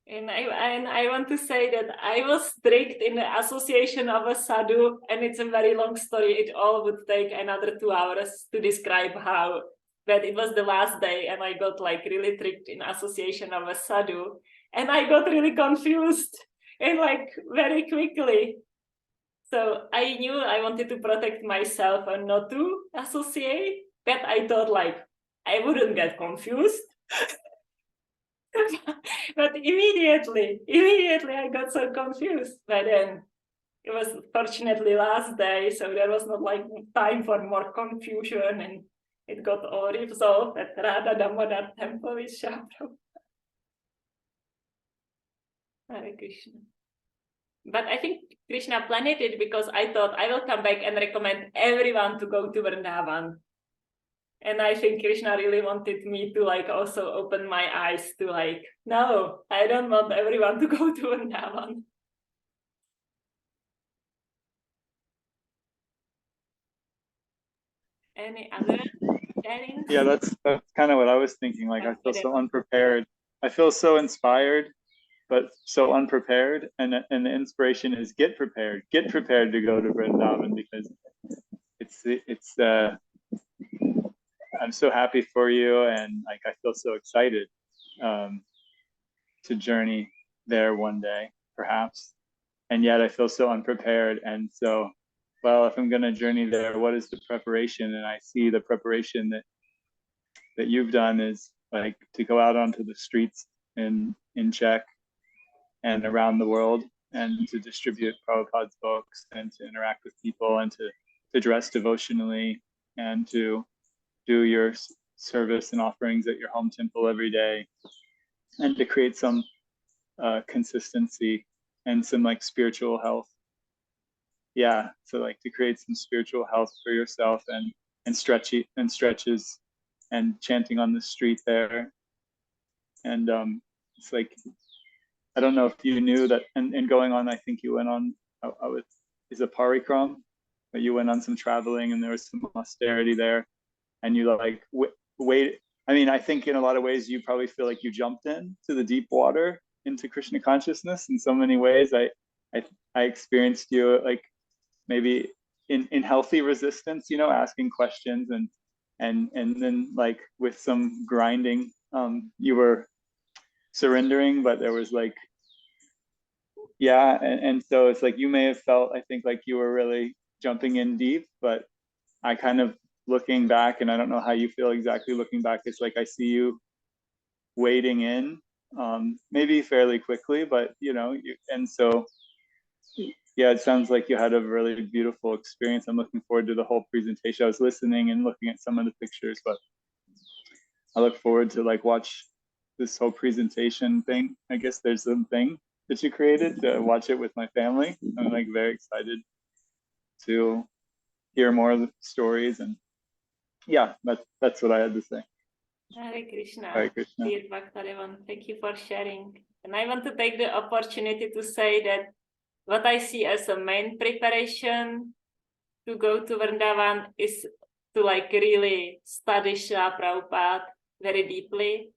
Speaker 1: And I want to say that I was strict in the association of a sadhu, and it's a very long story. It all would take another 2 hours to describe how but it was the last day and I got like really tricked in association of a sadhu, and I got really confused and like very quickly. So I knew I wanted to protect myself and not to associate, but I thought like I wouldn't get confused. But immediately I got so confused. But then it was fortunately last day, so there was not like time for more confusion, and it got all resolved at Radha Damodar temple with Shapra. Hare Krishna. But I think Krishna planned it because I thought I will come back and recommend everyone to go to Vrndavan. And I think Krishna really wanted me to like also open my eyes to like, no, I don't want everyone to go to Vrndavan. Any other sharings?
Speaker 5: Yeah, that's kind of what I was thinking. Like, I feel so unprepared. I feel so inspired, but so unprepared. And the inspiration is get prepared to go to Vrindavan, because it's I'm so happy for you, and like I feel so excited to journey there one day, perhaps. And yet I feel so unprepared. And so, well, if I'm going to journey there, what is the preparation? And I see the preparation that you've done is like to go out onto the streets in Czech and around the world, and to distribute Prabhupada's books, and to interact with people, and to dress devotionally, and to do your service and offerings at your home temple every day, and to create some consistency and some like spiritual health. Yeah, so like to create some spiritual health for yourself, and stretches and chanting on the street there. And it's like, I don't know if you knew that, and going on, I think you went on, is a parikarama, but you went on some traveling, and there was some austerity there, and you like wait. I mean, I think in a lot of ways you probably feel like you jumped into the deep water, into Krishna consciousness in so many ways. I experienced you like maybe in healthy resistance, you know, asking questions, and then like with some grinding, you were surrendering, but there was like, yeah, and so it's like you may have felt, I think, like you were really jumping in deep, but I kind of, looking back, and I don't know how you feel exactly looking back, it's like I see you wading in, maybe fairly quickly, but you know, and so yeah, it sounds like you had a really beautiful experience. I'm looking forward to the whole presentation. I was listening and looking at some of the pictures, but I look forward to like watch this whole presentation thing. I guess there's something that you created to watch it with my family. I'm like very excited to hear more of the stories, and yeah, that's what I had to say.
Speaker 1: Hare Krishna.
Speaker 5: Hare Krishna.
Speaker 1: Dear Bhaktadevan, thank you for sharing. And I want to take the opportunity to say that what I see as a main preparation to go to Vrndavan is to like really study Srila Prabhupada very deeply.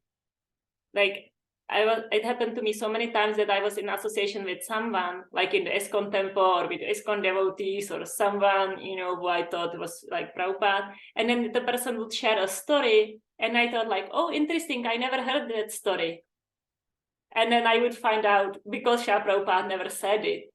Speaker 1: Like it happened to me so many times that I was in association with someone, like in the ISKCON temple or with ISKCON devotees, or someone, you know, who I thought was like Prabhupada. And then the person would share a story, and I thought like, oh, interesting, I never heard that story. And then I would find out because Srila Prabhupada never said it.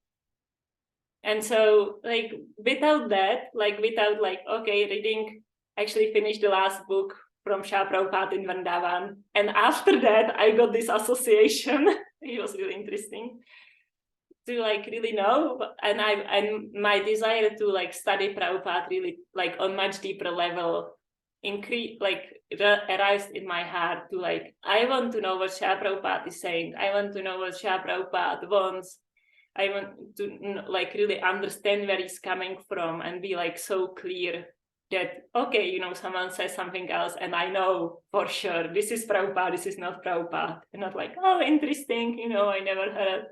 Speaker 1: And so like without that, okay, reading, actually finished the last book from Srila Prabhupada in Vrndavan. And after that, I got this association. It was really interesting to like really know. And my desire to like study Prabhupada really like on much deeper level arised in my heart to like, I want to know what Srila Prabhupada is saying. I want to know what Srila Prabhupada wants. I want to like really understand where he's coming from, and be like so clear that, okay, you know, someone says something else and I know for sure this is Prabhupada, this is not Prabhupada, and not like, oh, interesting, you know, I never heard.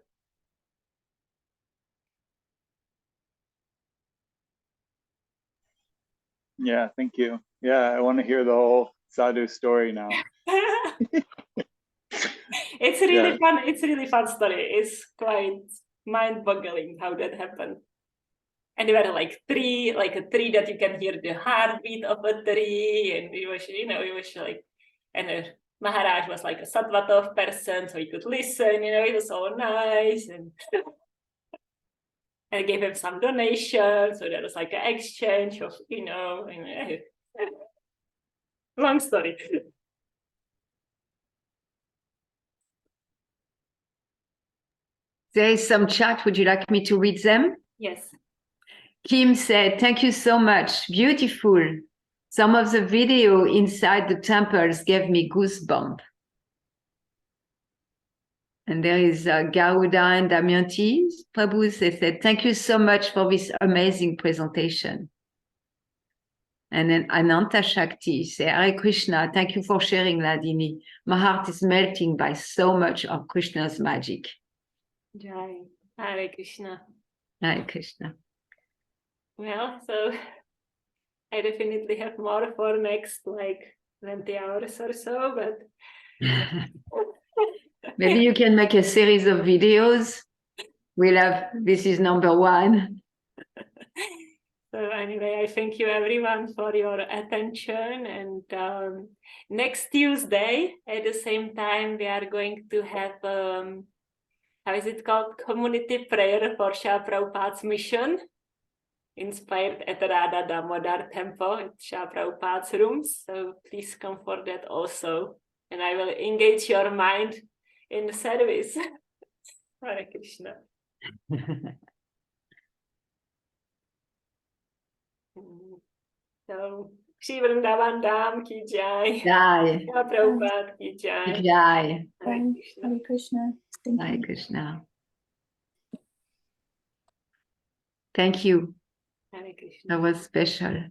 Speaker 5: Yeah, thank you. Yeah, I want to hear the whole sadhu story now.
Speaker 1: It's really fun. It's really fun story. It's quite mind-boggling how that happened. And there were like a tree that you can hear the heartbeat of a tree. And it was, it was like, and Maharaj was like a Sattva person, so he could listen, it was so nice. And I gave him some donations, so there was like an exchange of, long story.
Speaker 2: There is some chat. Would you like me to read them?
Speaker 1: Yes.
Speaker 2: Kim said, thank you so much. Beautiful. Some of the video inside the temples gave me goosebumps. And there is Gauda and Damayanti. Prabhu, they said, thank you so much for this amazing presentation. And then Ananta Shakti said, Hare Krishna, thank you for sharing, Hladini. My heart is melting by so much of Krishna's magic.
Speaker 1: Jai. Hare Krishna.
Speaker 2: Hare Krishna.
Speaker 1: Well, so I definitely have more for next 20 hours or so, but
Speaker 2: maybe you can make a series of videos. This is number 1.
Speaker 1: So anyway, I thank you everyone for your attention. And next Tuesday at the same time, we are going to have, how is it called? Community prayer for Srila Prabhupada's mission, inspired at the Radha Damodar temple at Srila Prabhupada's rooms. So please come for that also. And I will engage your mind in the service. Hare Krishna. So, Shri Vrndavan Dham ki jai.
Speaker 2: Jai.
Speaker 1: Srila Prabhupada ki jai.
Speaker 2: Jai.
Speaker 1: Hare Krishna.
Speaker 3: Hare Krishna. Thank
Speaker 2: Hare
Speaker 3: you.
Speaker 2: Krishna. Thank you.
Speaker 1: Hare Krishna.
Speaker 2: That was special.